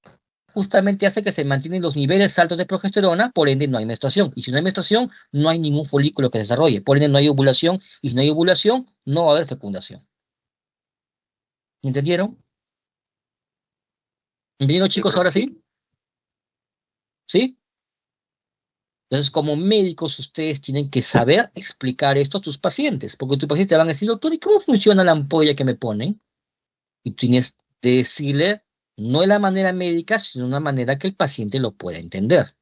justamente hace que se mantienen los niveles altos de progesterona, por ende no hay menstruación. Y si no hay menstruación, no hay ningún folículo que se desarrolle. Por ende no hay ovulación, y si no hay ovulación, no va a haber fecundación. ¿Entendieron? ¿Entendieron, chicos, ahora sí? ¿Sí? Entonces, como médicos, ustedes tienen que saber explicar esto a tus pacientes, porque tus pacientes te van a decir, doctor, ¿y cómo funciona la ampolla que me ponen? Y tú tienes que decirle, no de la manera médica, sino de una manera que el paciente lo pueda entender.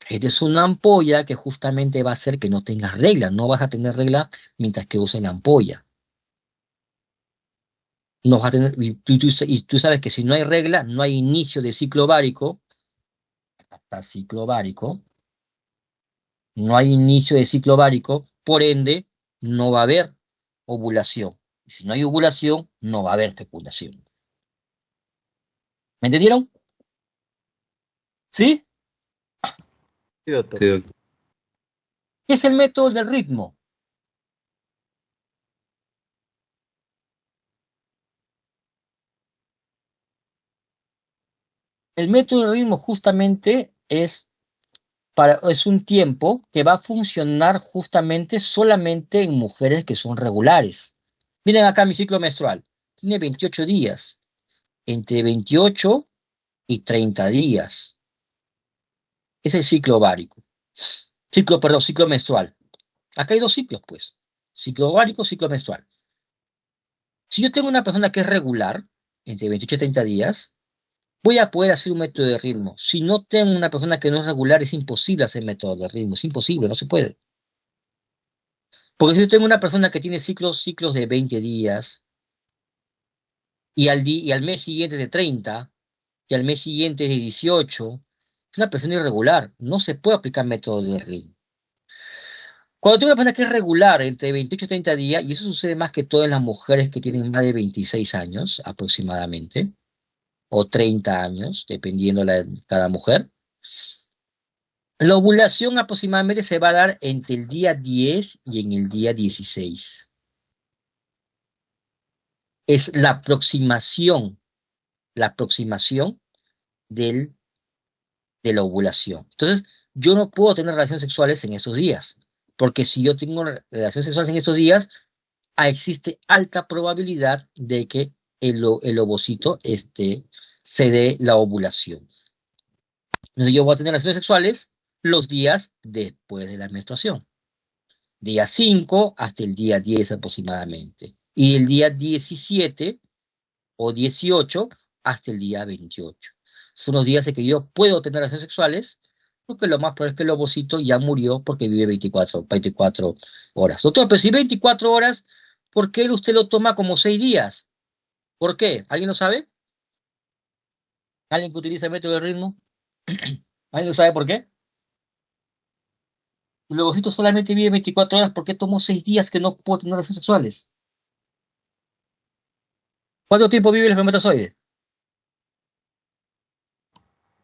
Esta es una ampolla que justamente va a hacer que no tengas regla. No vas a tener regla mientras que uses la ampolla. No vas a tener, y tú sabes que si no hay regla, no hay inicio de ciclo ovárico. Hasta ciclo ovárico. No hay inicio de ciclo ovárico. Por ende, no va a haber ovulación. Y si no hay ovulación, no va a haber fecundación. ¿Me entendieron? ¿Sí? Sí, doctor. Sí, doctor. ¿Qué es el método del ritmo? El método del ritmo justamente es un tiempo que va a funcionar justamente solamente en mujeres que son regulares. Miren acá mi ciclo menstrual. Tiene 28 días. Entre 28 y 30 días. Es el ciclo ovárico. Ciclo menstrual. Acá hay 2 ciclos, pues. Ciclo ovárico, ciclo menstrual. Si yo tengo una persona que es regular, entre 28 y 30 días, voy a poder hacer un método de ritmo. Si no tengo una persona que no es regular, es imposible hacer método de ritmo. Es imposible, no se puede. Porque si yo tengo una persona que tiene ciclos de 20 días, y al mes siguiente de 30, y al mes siguiente de 18, es una persona irregular. No se puede aplicar método de ritmo. Cuando tengo una persona que es regular entre 28 y 30 días, y eso sucede más que todo en las mujeres que tienen más de 26 años aproximadamente, o 30 años, dependiendo de cada mujer, la ovulación aproximadamente se va a dar entre el día 10 y en el día 16. Es la aproximación de la ovulación. Entonces, yo no puedo tener relaciones sexuales en esos días. Porque si yo tengo relaciones sexuales en estos días, existe alta probabilidad de que el ovocito se dé la ovulación. Entonces yo voy a tener relaciones sexuales los días después de la menstruación. Día 5 hasta el día 10 aproximadamente. Y el día 17 o 18 hasta el día 28. Son los días en que yo puedo tener relaciones sexuales, porque lo más probable es que el ovocito ya murió porque vive 24 horas. Doctor, pero si 24 horas, ¿por qué usted lo toma como 6 días? ¿Por qué? ¿Alguien lo sabe? ¿Alguien que utiliza el método de ritmo? ¿Alguien lo sabe por qué? El ovocito solamente vive 24 horas, ¿por qué tomó 6 días que no puedo tener relaciones sexuales? ¿Cuánto tiempo vive el espermatozoide?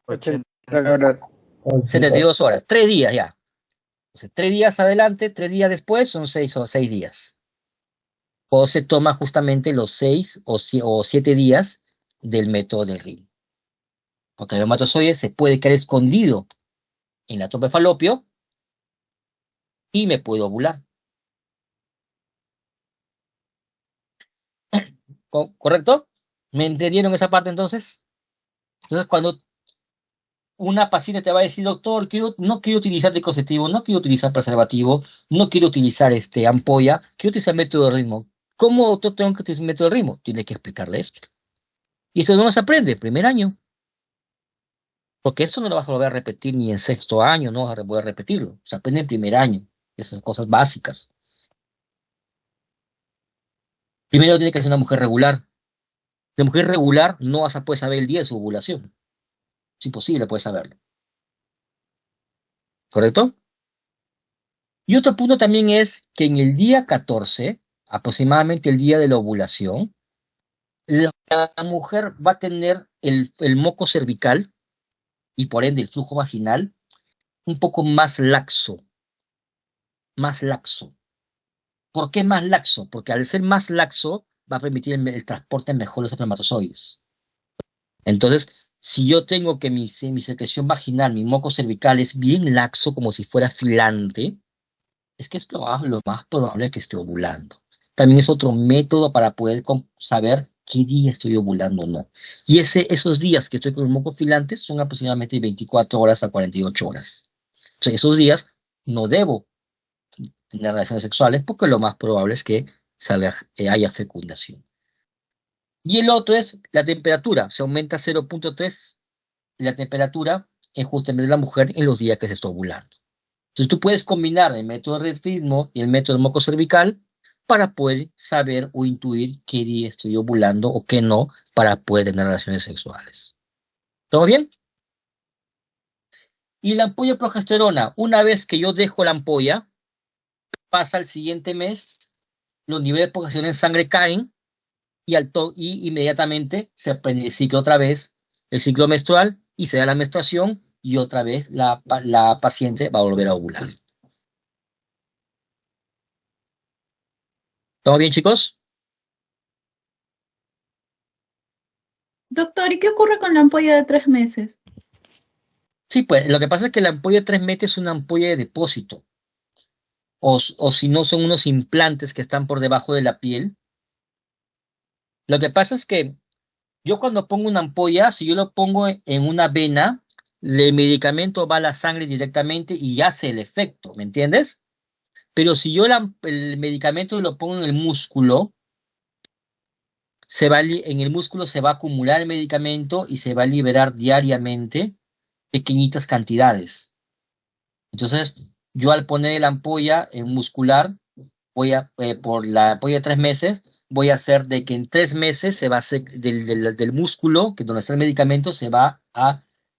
80 horas. 72 horas, 3 días ya. Entonces, 3 días adelante, 3 días después son 6 días. O se toma justamente los 6 o 7 días del método del ritmo. Porque el espermatozoide se puede quedar escondido en la trompa de falopio y me puedo ovular. ¿Correcto? ¿Me entendieron esa parte entonces? Entonces, cuando una paciente te va a decir, doctor, no quiero utilizar anticonceptivo, no quiero utilizar preservativo, no quiero utilizar ampolla, quiero utilizar método de ritmo. ¿Cómo, doctor, tengo que utilizar método de ritmo? Tiene que explicarle esto. Y eso no se aprende primer año. Porque eso no lo vas a volver a repetir ni en sexto año, no vas a volver a repetirlo. Se aprende en primer año, esas cosas básicas. Primero tiene que ser una mujer regular. La mujer regular no vas a poder saber el día de su ovulación. Es imposible poder saberlo. ¿Correcto? Y otro punto también es que en el día 14, aproximadamente el día de la ovulación, la mujer va a tener el moco cervical y por ende el flujo vaginal un poco más laxo. Más laxo. ¿Por qué más laxo? Porque al ser más laxo va a permitir el transporte mejor de los espermatozoides. Entonces, si yo tengo que mi secreción vaginal, mi moco cervical es bien laxo, como si fuera filante, es que es lo más probable que esté ovulando. También es otro método para poder saber qué día estoy ovulando o no. Y esos días que estoy con el moco filante son aproximadamente 24 horas a 48 horas. Entonces, esos días no debo tener relaciones sexuales porque lo más probable es que haya fecundación. Y el otro es la temperatura. Se aumenta 0.3 la temperatura justamente de la mujer en los días que se está ovulando. Entonces tú puedes combinar el método de ritmo y el método del moco cervical para poder saber o intuir qué día estoy ovulando o qué no para poder tener relaciones sexuales. ¿Todo bien? Y la ampolla de progesterona, una vez que yo dejo la ampolla, pasa al siguiente mes, los niveles de progesterona en sangre caen y inmediatamente se aprende el ciclo otra vez, el ciclo menstrual, y se da la menstruación y otra vez la paciente va a volver a ovular. ¿Todo bien, chicos? Doctor, ¿y qué ocurre con la ampolla de 3 meses? Sí, pues lo que pasa es que la ampolla de 3 meses es una ampolla de depósito. O si no, son unos implantes que están por debajo de la piel. Lo que pasa es que yo cuando pongo una ampolla, si yo lo pongo en una vena, el medicamento va a la sangre directamente y hace el efecto, ¿me entiendes? Pero si yo el medicamento lo pongo en el músculo, en el músculo se va a acumular el medicamento y se va a liberar diariamente pequeñitas cantidades. Entonces, yo al poner la ampolla en muscular, por la ampolla de 3 meses, voy a hacer de que en 3 meses se va a hacer del músculo, que donde está el medicamento, se va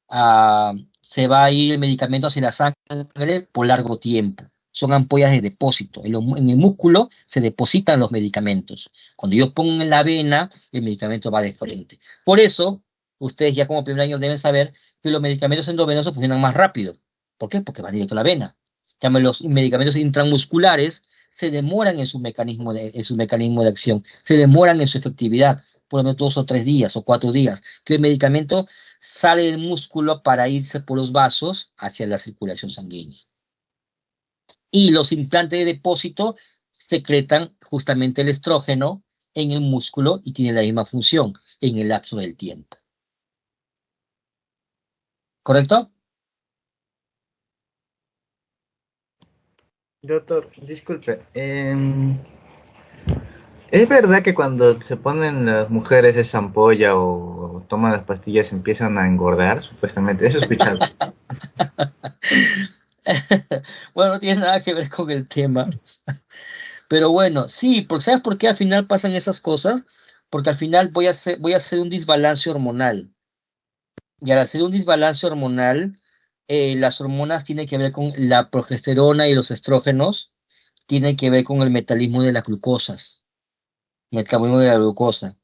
a ir el medicamento hacia la sangre por largo tiempo. Son ampollas de depósito. En el músculo se depositan los medicamentos. Cuando yo pongo en la vena, el medicamento va de frente. Por eso, ustedes ya como primer año deben saber que los medicamentos endovenosos funcionan más rápido. ¿Por qué? Porque van directo a la vena. Los medicamentos intramusculares se demoran en su mecanismo de acción, se demoran en su efectividad, por lo menos 2 o 3 días o 4 días, que el medicamento sale del músculo para irse por los vasos hacia la circulación sanguínea. Y los implantes de depósito secretan justamente el estrógeno en el músculo y tienen la misma función en el lapso del tiempo. ¿Correcto? Doctor, disculpe. ¿Es verdad que cuando se ponen las mujeres esa ampolla o toman las pastillas empiezan a engordar? Supuestamente, eso he escuchado. Bueno, no tiene nada que ver con el tema. Pero bueno, sí, porque ¿sabes por qué al final pasan esas cosas? Porque al final voy a hacer un desbalance hormonal. Y al hacer un desbalance hormonal, las hormonas tienen que ver con la progesterona y los estrógenos, tienen que ver con el metabolismo de las glucosas, metabolismo de la glucosa.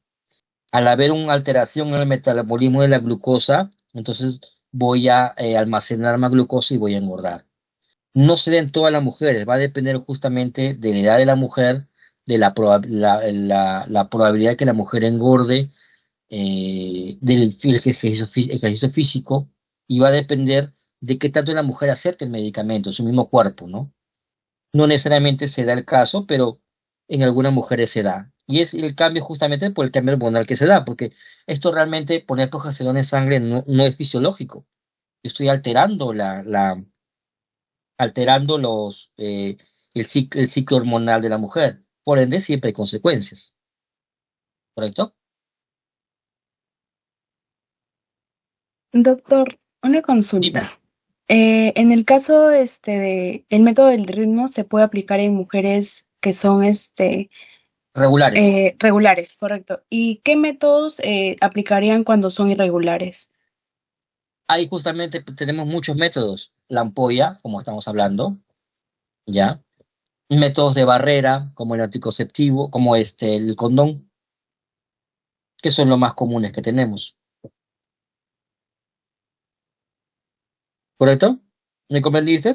Al haber una alteración en el metabolismo de la glucosa, entonces voy a almacenar más glucosa y voy a engordar. No se da en todas las mujeres, va a depender justamente de la edad de la mujer, de la probabilidad de que la mujer engorde, del ejercicio físico, y va a depender de qué tanto la mujer acepte el medicamento, su mismo cuerpo, ¿no? No necesariamente se da el caso, pero en algunas mujeres se da. Y es el cambio justamente por el cambio hormonal que se da, porque esto realmente, poner progesterona en sangre no es fisiológico. Yo estoy alterando el ciclo hormonal de la mujer. Por ende, siempre hay consecuencias. ¿Correcto? Doctor, una consulta. En el caso de el método del ritmo se puede aplicar en mujeres que son Regulares. regulares, correcto. ¿Y qué métodos aplicarían cuando son irregulares? Ahí justamente tenemos muchos métodos. La ampolla, como estamos hablando, ¿ya? Métodos de barrera, como el anticonceptivo, como el condón, que son los más comunes que tenemos. ¿Correcto? ¿Me comprendiste?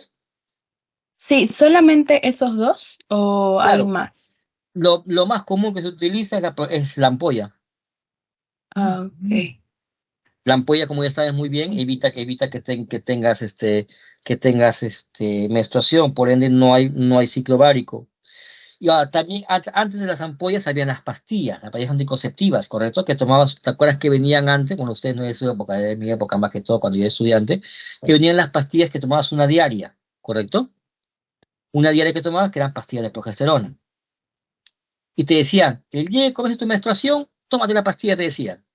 Sí, ¿solamente esos dos o hay Claro. más? Lo más común que se utiliza es la ampolla. Ah, ok. La ampolla, como ya sabes muy bien, evita que tengas menstruación, por ende no hay ciclo várico. Y ahora, también antes de las ampollas habían las pastillas anticonceptivas, ¿correcto? Que tomabas, ¿te acuerdas que venían antes? Bueno, ustedes no es de su época, de mi época más que todo, cuando yo era estudiante, que venían las pastillas que tomabas una diaria, ¿correcto? Una diaria que tomabas que eran pastillas de progesterona. Y te decían, el día que comienza tu menstruación, tómate la pastilla, te decían.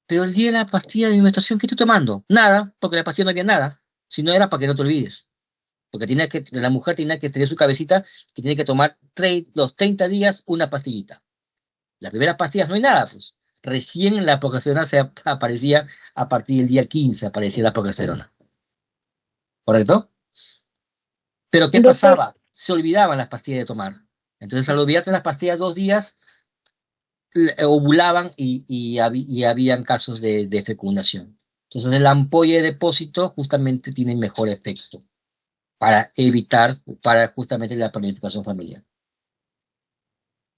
Pero el día de la pastilla de mi menstruación, ¿qué estoy tomando? Nada, porque en la pastilla no había nada. Si no era para que no te olvides. Porque la mujer tenía que tener su cabecita que tiene que tomar los 30 días una pastillita. Las primeras pastillas no hay nada, pues. Recién la progesterona aparecía a partir del día 15, aparecía la progesterona. ¿Correcto? Pero ¿qué Doctor, pasaba? Se olvidaban las pastillas de tomar. Entonces, al olvidarte las pastillas 2 días, ovulaban y habían casos de fecundación. Entonces, el ampolla de depósito justamente tiene mejor efecto para justamente la planificación familiar.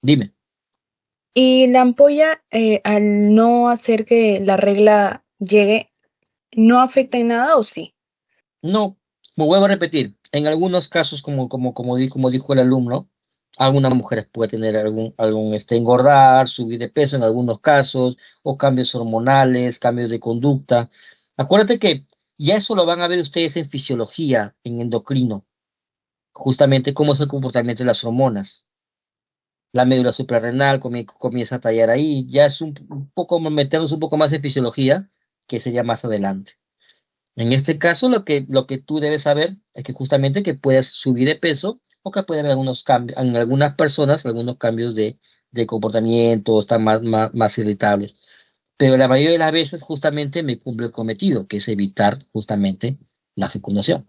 Dime. ¿y la ampolla, al no hacer que la regla llegue, no afecta en nada o sí? No, me vuelvo a repetir, en algunos casos, como dijo el alumno, algunas mujeres pueden tener algún engordar, subir de peso en algunos casos, o cambios hormonales, cambios de conducta. Acuérdate que ya eso lo van a ver ustedes en fisiología, en endocrino, justamente cómo es el comportamiento de las hormonas. La médula suprarrenal comienza a tallar ahí, ya es un poco meternos un poco más en fisiología, que sería más adelante. En este caso, lo que tú debes saber es que justamente que puedes subir de peso o que puede haber algunos cambios, en algunas personas, algunos cambios de comportamiento, están más irritables. Pero la mayoría de las veces justamente me cumple el cometido, que es evitar justamente la fecundación.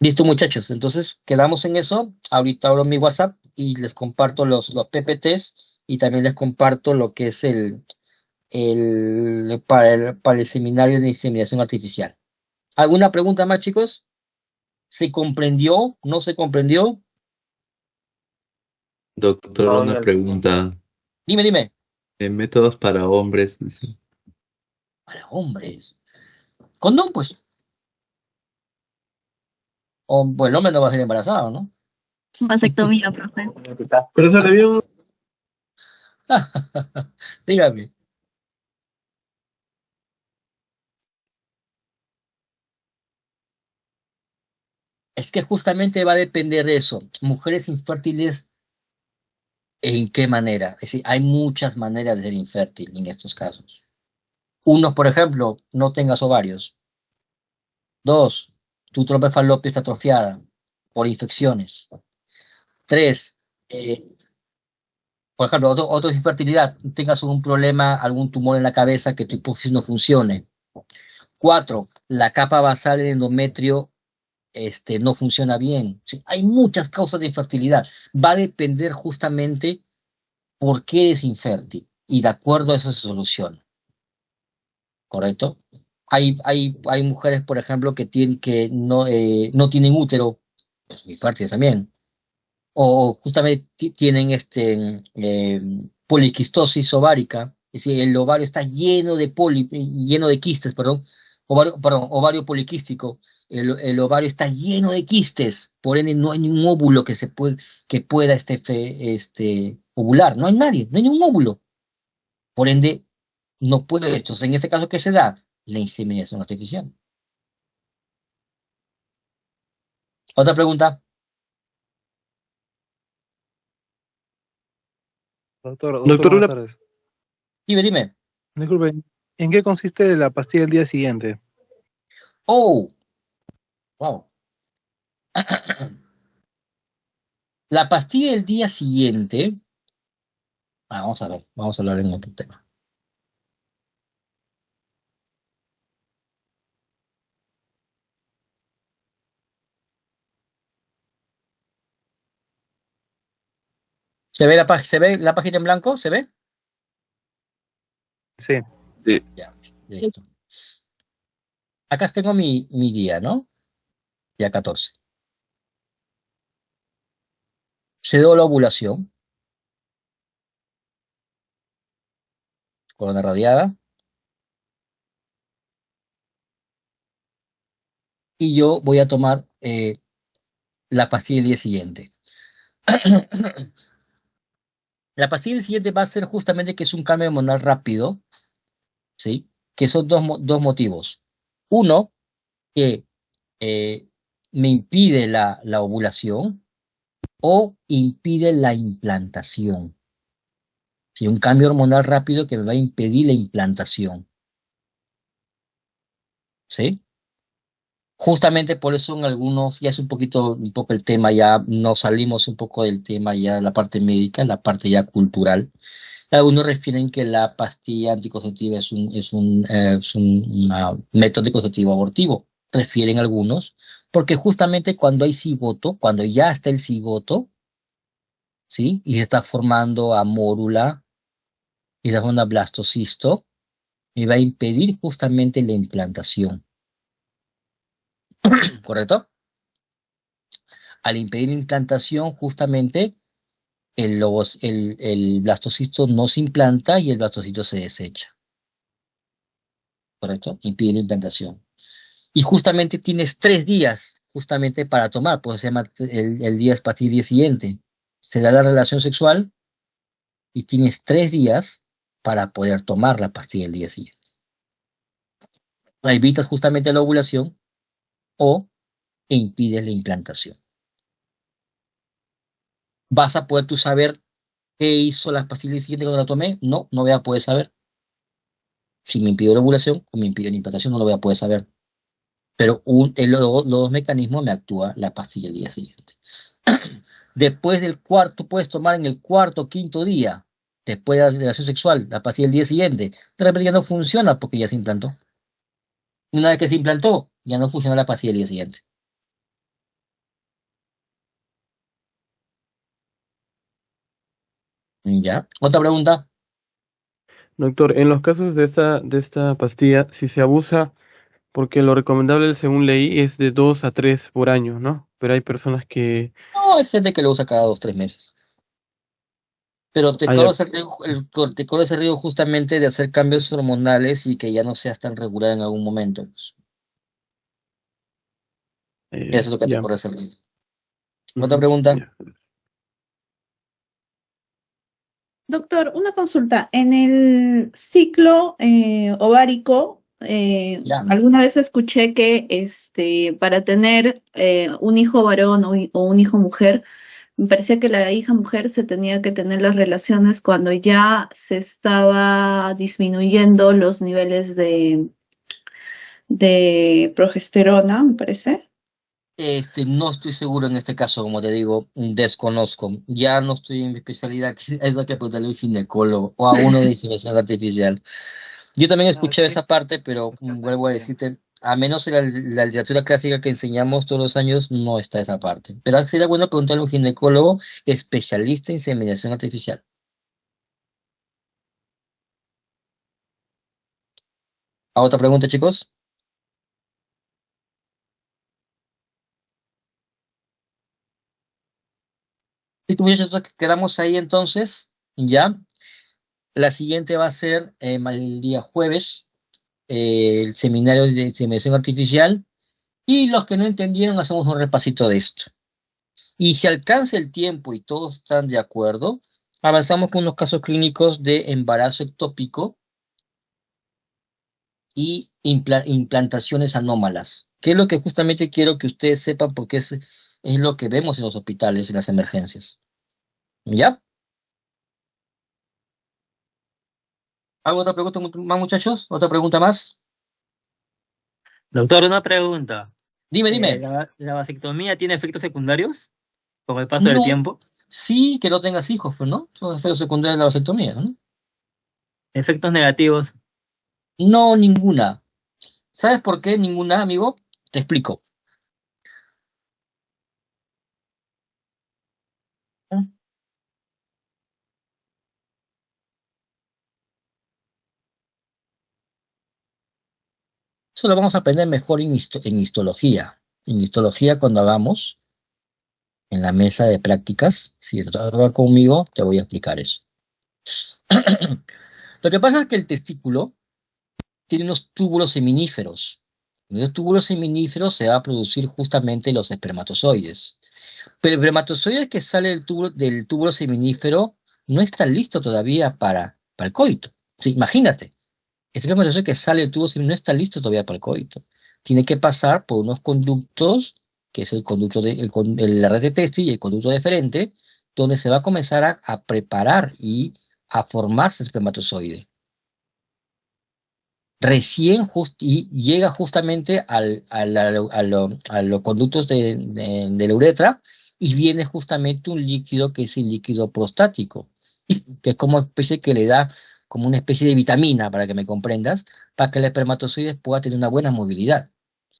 Listo, muchachos. Entonces, quedamos en eso. Ahorita abro mi WhatsApp y les comparto los PPTs y también les comparto lo que es para el seminario de inseminación artificial. ¿Alguna pregunta más, chicos? ¿Se comprendió? ¿No se comprendió? Doctor, No, una no. pregunta. Dime. Métodos para hombres. Dice. Para hombres. Condón, pues. O, pues el hombre no va a ser embarazado, ¿no? Vasectomía, profe. Pero se le vio Dígame. Es que justamente va a depender de eso. Mujeres infértiles, ¿en qué manera? Es decir, hay muchas maneras de ser infértil en estos casos. Uno, por ejemplo, no tengas ovarios. Dos, tu trompa de falopio está atrofiada por infecciones. Tres, por ejemplo, otro es infertilidad, tengas un problema, algún tumor en la cabeza que tu hipófisis no funcione. Cuatro, la capa basal del endometrio no funciona bien. Sí, hay muchas causas de infertilidad. Va a depender justamente por qué es infértil y de acuerdo a eso se soluciona. ¿Correcto? Hay mujeres, por ejemplo, que no tienen útero, pues infértiles también. O justamente tienen poliquistosis ovárica, es decir, el ovario está lleno de quistes, perdón, ovario poliquístico, el ovario está lleno de quistes, por ende no hay ningún óvulo que pueda ovular, no hay nadie, no hay ningún óvulo, por ende no puede esto. En este caso, ¿qué se da? La inseminación artificial. Otra pregunta. Doctor, Doctor, buenas tardes. Dime. Disculpe, ¿en qué consiste la pastilla del día siguiente? Oh, wow. La pastilla del día siguiente. Vamos a ver, vamos a hablar en otro tema. ¿Se ve la página en blanco? ¿Se ve? Sí. Sí. Ya, listo. Acá tengo mi día, ¿no? Día 14. Se dio la ovulación. Corona radiada. Y yo voy a tomar la pastilla del día siguiente. La pastilla del siguiente va a ser justamente que es un cambio hormonal rápido, ¿sí? Que son dos motivos. Uno, que me impide la ovulación o impide la implantación. ¿Sí? Un cambio hormonal rápido que me va a impedir la implantación. ¿Sí? Justamente por eso en algunos, ya es un poco el tema, ya nos salimos un poco del tema ya de la parte médica, la parte ya cultural. Algunos refieren que la pastilla anticonceptiva es un método anticonceptivo abortivo. Refieren algunos, porque justamente cuando hay cigoto, cuando ya está el cigoto, ¿sí? Y se está formando amórula y se está formando blastocisto, me va a impedir justamente la implantación. ¿Correcto? Al impedir la implantación, justamente el blastocisto no se implanta y el blastocisto se desecha. ¿Correcto? Impide la implantación. Y justamente tienes 3 días justamente para tomar, pues se llama el día pastilla día siguiente. Se da la relación sexual y tienes 3 días para poder tomar la pastilla el día siguiente. Evitas justamente la ovulación o impides la implantación. ¿Vas a poder tú saber qué hizo la pastilla el día siguiente cuando la tomé? No voy a poder saber. Si me impidió la ovulación o me impidió la implantación, no lo voy a poder saber. Pero los dos mecanismos me actúa la pastilla el día siguiente. Después del cuarto, puedes tomar en el cuarto o quinto día, después de la relación sexual, la pastilla el día siguiente. De repente ya no funciona porque ya se implantó. Una vez que se implantó, ya no funciona la pastilla el día siguiente. ¿Ya? ¿Otra pregunta? Doctor, en los casos de esta pastilla, si se abusa, porque lo recomendable, según leí, es de 2 a 3 por año, ¿no? Pero hay personas que... No, hay gente que lo usa cada 2 o 3 meses. Pero te Ah, ya. corres te corres el riesgo justamente de hacer cambios hormonales y que ya no seas tan regular en algún momento. Pues. Eso es lo que te Ya. corres el riesgo. Otra Ujú, pregunta. ya. Doctor, una consulta. En el ciclo ovárico, Ya. alguna vez escuché que para tener un hijo varón o un hijo mujer, me parecía que la hija mujer se tenía que tener las relaciones cuando ya se estaba disminuyendo los niveles de progesterona, me parece. No estoy seguro en este caso, como te digo, desconozco. Ya no estoy en mi especialidad, que es la que preguntarle a un ginecólogo o a uno de inseminación artificial. Yo también escuché esa parte, pero vuelvo a decirte, a menos en la literatura clásica que enseñamos todos los años, no está esa parte. Pero sería bueno preguntarle a un ginecólogo especialista en inseminación artificial. ¿A otra pregunta, chicos? Listo, muchachos, quedamos ahí entonces, ya. La siguiente va a ser el día jueves, el seminario de inseminación artificial. Y los que no entendieron, hacemos un repasito de esto. Y si alcanza el tiempo y todos están de acuerdo, avanzamos con unos casos clínicos de embarazo ectópico y implantaciones anómalas, que es lo que justamente quiero que ustedes sepan porque es lo que vemos en los hospitales, en las emergencias. ¿Ya? ¿Alguna otra pregunta más, muchachos? ¿Otra pregunta más? Doctor, una pregunta. Dime. ¿La vasectomía tiene efectos secundarios con el paso del No, tiempo? sí que no tengas hijos, pues, ¿no? Son efectos secundarios de la vasectomía, ¿no? ¿Efectos negativos? No, ninguna. ¿Sabes por qué ninguna, amigo? Te explico. Eso lo vamos a aprender mejor en histología. En histología, cuando hagamos en la mesa de prácticas, si te toca conmigo, te voy a explicar eso. Lo que pasa es que el testículo tiene unos túbulos seminíferos. En los túbulos seminíferos se va a producir justamente los espermatozoides. Pero el espermatozoide que sale del túbulo seminífero no está listo todavía para el coito. Sí, imagínate. Ese espermatozoide que sale del tubo no está listo todavía para el coito. Tiene que pasar por unos conductos, que es el conducto la red de Testi y el conducto deferente, donde se va a comenzar a preparar y a formarse el espermatozoide. Recién y llega justamente a los conductos de la uretra y viene justamente un líquido que es el líquido prostático, que es como una especie que le da como una especie de vitamina, para que me comprendas, para que el espermatozoide pueda tener una buena movilidad.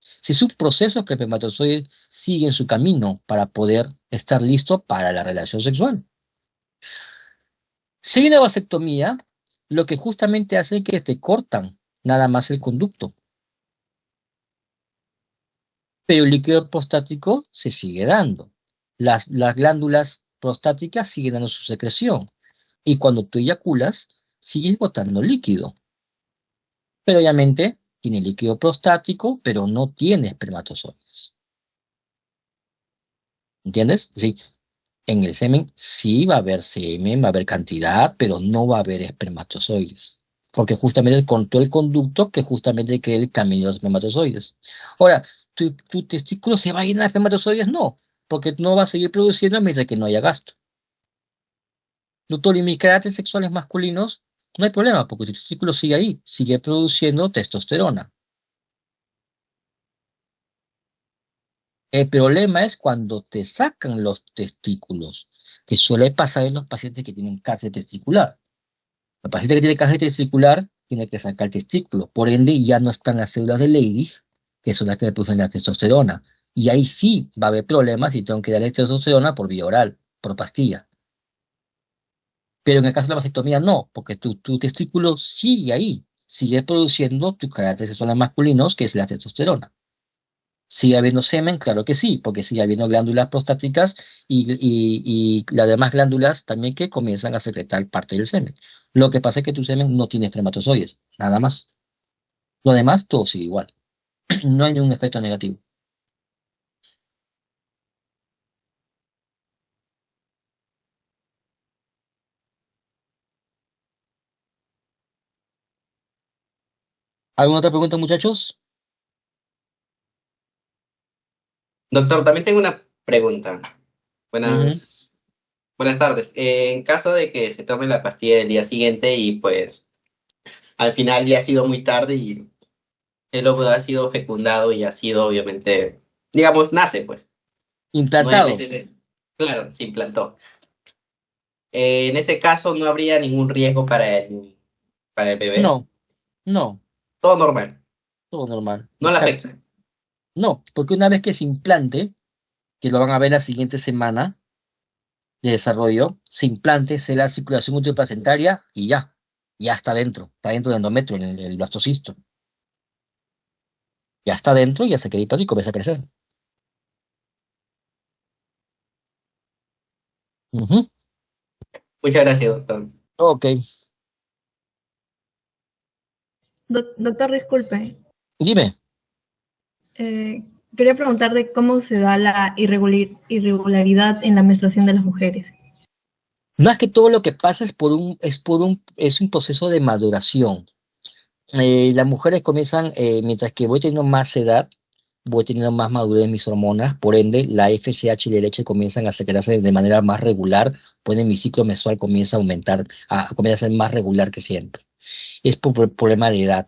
Si es un proceso que el espermatozoide sigue en su camino para poder estar listo para la relación sexual. Si hay una vasectomía, lo que justamente hace es que te cortan nada más el conducto. Pero el líquido prostático se sigue dando. Las glándulas prostáticas siguen dando su secreción. Y cuando tú eyaculas, sigues botando líquido. Pero obviamente tiene líquido prostático, pero no tiene espermatozoides. ¿Entiendes? Sí. En el semen sí va a haber semen, va a haber cantidad, pero no va a haber espermatozoides. Porque justamente todo el conducto que justamente crea el camino de los espermatozoides. Ahora, ¿tu testículo se va a llenar de espermatozoides? No, porque no va a seguir produciendo mientras que no haya gasto. Doctor, y mis caracteres sexuales masculinos, no hay problema, porque tu testículo sigue ahí, sigue produciendo testosterona. El problema es cuando te sacan los testículos, que suele pasar en los pacientes que tienen cáncer testicular. El paciente que tiene cáncer testicular tiene que sacar el testículo, por ende ya no están las células de Leydig, que son las que le producen la testosterona. Y ahí sí va a haber problemas y tengo que darle testosterona por vía oral, por pastilla. Pero en el caso de la vasectomía no, porque tu testículo sigue ahí, sigue produciendo tus caracteres sexuales masculinos, que es la testosterona. ¿Sigue habiendo semen? Claro que sí, porque sigue habiendo glándulas prostáticas y las demás glándulas también que comienzan a secretar parte del semen. Lo que pasa es que tu semen no tiene espermatozoides, nada más. Lo demás, todo sigue igual. No hay ningún efecto negativo. ¿Alguna otra pregunta, muchachos? Doctor, también tengo una pregunta. Ujú. Buenas tardes. En caso de que se tome la pastilla el día siguiente y pues al final ya ha sido muy tarde y el óvulo ha sido fecundado y ha sido obviamente, digamos, nace pues. 9 Implantado. meses claro, se implantó. En ese caso no habría ningún riesgo para el bebé. No, no, Todo normal. todo normal. No le Exacto. afecta. No, porque una vez que se implante, que lo van a ver la siguiente semana de desarrollo, se implante, se da la circulación uteroplacentaria y ya está dentro del endometrio, en el blastocisto. Ya está dentro, ya se queda implantado y comienza a crecer. Ujú. Muchas gracias, doctor. Ok, Doctor, disculpe. dime. Eh, Quería preguntar de cómo se da la irregularidad en la menstruación de las mujeres. Más que todo lo que pasa es un proceso de maduración. Las mujeres comienzan, mientras que voy teniendo más edad, voy teniendo más madurez en mis hormonas, por ende, la FSH y la leche comienzan a secretarse de manera más regular, por ende, mi ciclo menstrual comienza a aumentar, comienza a ser más regular que siempre. Es por problema de edad.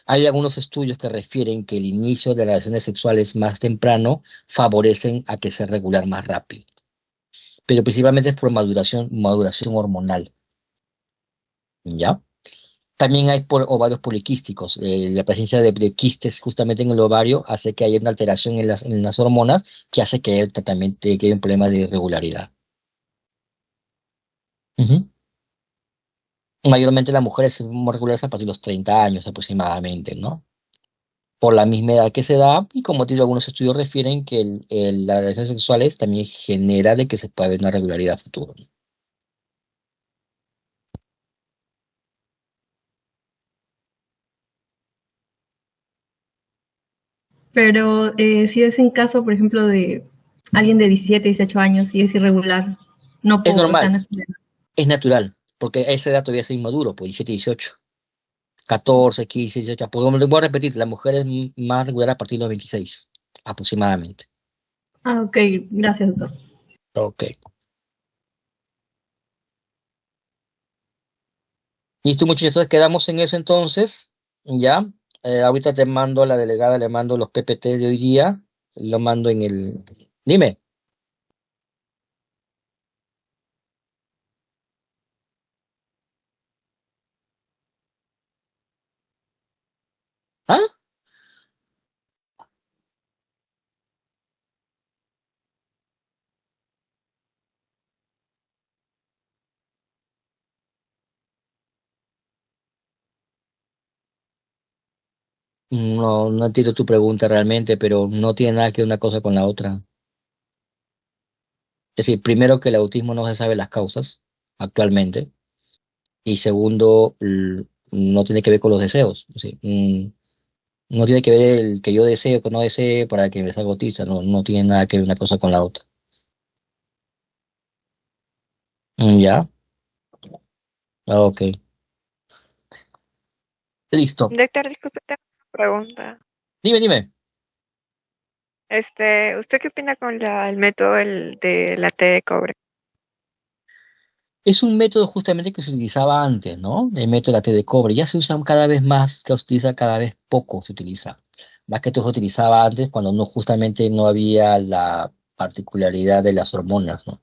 Hay algunos estudios que refieren que el inicio de las relaciones sexuales más temprano favorecen a que sea regular más rápido, pero principalmente es por maduración hormonal, ¿ya? También hay por ovarios poliquísticos. La presencia de quistes justamente en el ovario hace que haya una alteración en las hormonas que hace que haya que haya un problema de irregularidad. Ujú. Mayormente las mujeres se ven regulares a partir de los 30 años aproximadamente, ¿no? Por la misma edad que se da, y como te digo, algunos estudios refieren que las relaciones sexuales también genera de que se pueda ver una regularidad futura. Pero si es en caso, por ejemplo, de alguien de 17, 18 años y es irregular, no Es por, o sea, no normal, es natural, porque a esa edad todavía es inmaduro, pues 17, 18. 14, 15, 18. Porque como les voy a repetir, la mujer es más regular a partir de los 26, aproximadamente. Ok, gracias, doctor. Ok. Listo, muchachos, entonces quedamos en eso entonces. Ya. Ahorita te mando a la delegada, le mando los PPT de hoy día. Lo mando en el. Dime. ¿Ah? No, no entiendo tu pregunta realmente, pero no tiene nada que ver una cosa con la otra. Es decir, primero que el autismo no se sabe las causas actualmente. Y segundo, no tiene que ver con los deseos. Es decir, no tiene que ver el que yo desee o que no desee para que me salga autista, no, no tiene nada que ver una cosa con la otra. Ya, ok. Listo. Doctor, disculpe, tengo una pregunta. Dime, dime. ¿Usted qué opina con el método de la T de cobre? Es un método justamente que se utilizaba antes, ¿no? El método de la T de cobre. Ya se usa cada vez más, que se utiliza cada vez poco, se utiliza. Más que todo se utilizaba antes cuando no justamente no había la particularidad de las hormonas, ¿no?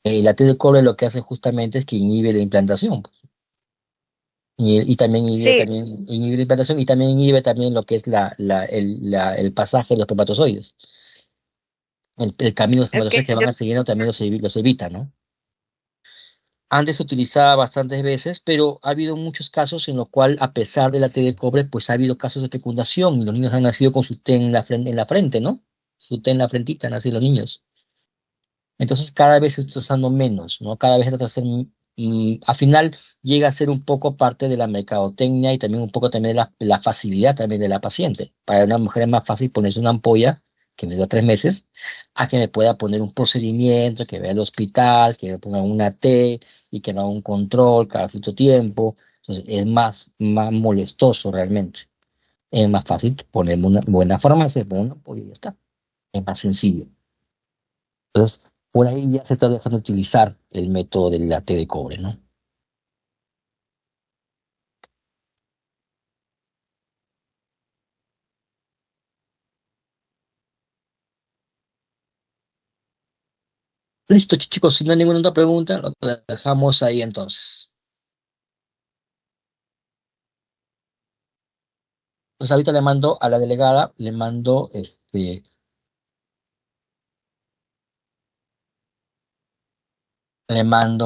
La T de cobre lo que hace justamente es que inhibe la implantación. Y también inhibe, Sí, inhibe la implantación y también inhibe también lo que es el pasaje de los espermatozoides. El camino de los es espermatozoides que que van siguiendo también los evita, ¿no? Antes se utilizaba bastantes veces, pero ha habido muchos casos en los cuales, a pesar de la T de cobre, pues ha habido casos de fecundación y los niños han nacido con su T en la frente, ¿no? Su T en la frentita, han nacido los niños. Entonces cada vez se está usando menos, ¿no? Cada vez se trata de hacer, al final llega a ser un poco parte de la mercadotecnia y también un poco también de la facilidad también de la paciente. Para una mujer es más fácil ponerse una ampolla que me dio 3 meses, a que me pueda poner un procedimiento, que vea al hospital, que me ponga una T y que me haga un control cada cierto tiempo. Entonces es más molestoso realmente. Es más fácil ponerme una buena farmacia, poner una ampolla y ya está. Es más sencillo. Entonces, por ahí ya se está dejando de utilizar el método de la T de cobre, ¿no? Listo, chicos, si no hay ninguna otra pregunta, lo dejamos ahí entonces. Entonces ahorita le mando a la delegada, le mando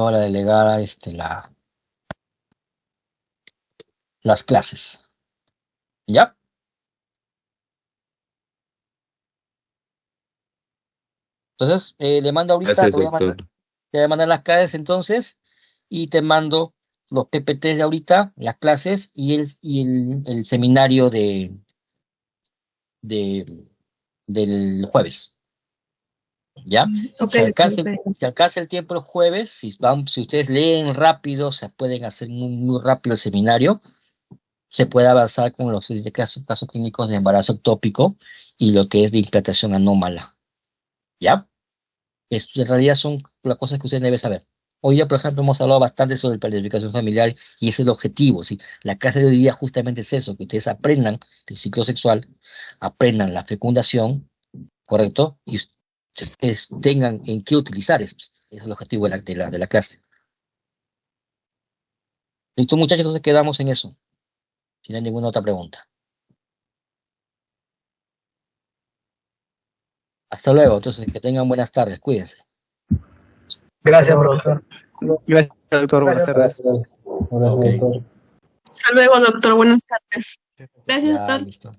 a la delegada las clases. ¿Ya? Entonces, le mando ahorita, Gracias, te voy a mandar, doctor. te voy a mandar las clases entonces, y te mando los PPTs de ahorita, las clases y el seminario de, del jueves. ¿Ya? Ok, Si alcanza el tiempo el jueves, si ustedes leen rápido, se pueden hacer muy rápido el seminario, se puede avanzar con los casos clínicos de embarazo ectópico y lo que es de implantación anómala. ¿Ya? En realidad son las cosas que usted debe saber. Hoy día, por ejemplo, hemos hablado bastante sobre planificación familiar y ese es el objetivo. ¿Sí? La clase de hoy día justamente es eso, que ustedes aprendan el ciclo sexual, aprendan la fecundación, ¿correcto? Y ustedes tengan en qué utilizar esto. Ese es el objetivo de la clase. Listo, muchachos, entonces quedamos en eso. Si no hay ninguna otra pregunta. Hasta luego, entonces, que tengan buenas tardes, cuídense. Gracias, profesor. Gracias, doctor. Buenas tardes. Ok, Hasta luego, doctor. Buenas tardes. Gracias, ya, doctor. listo.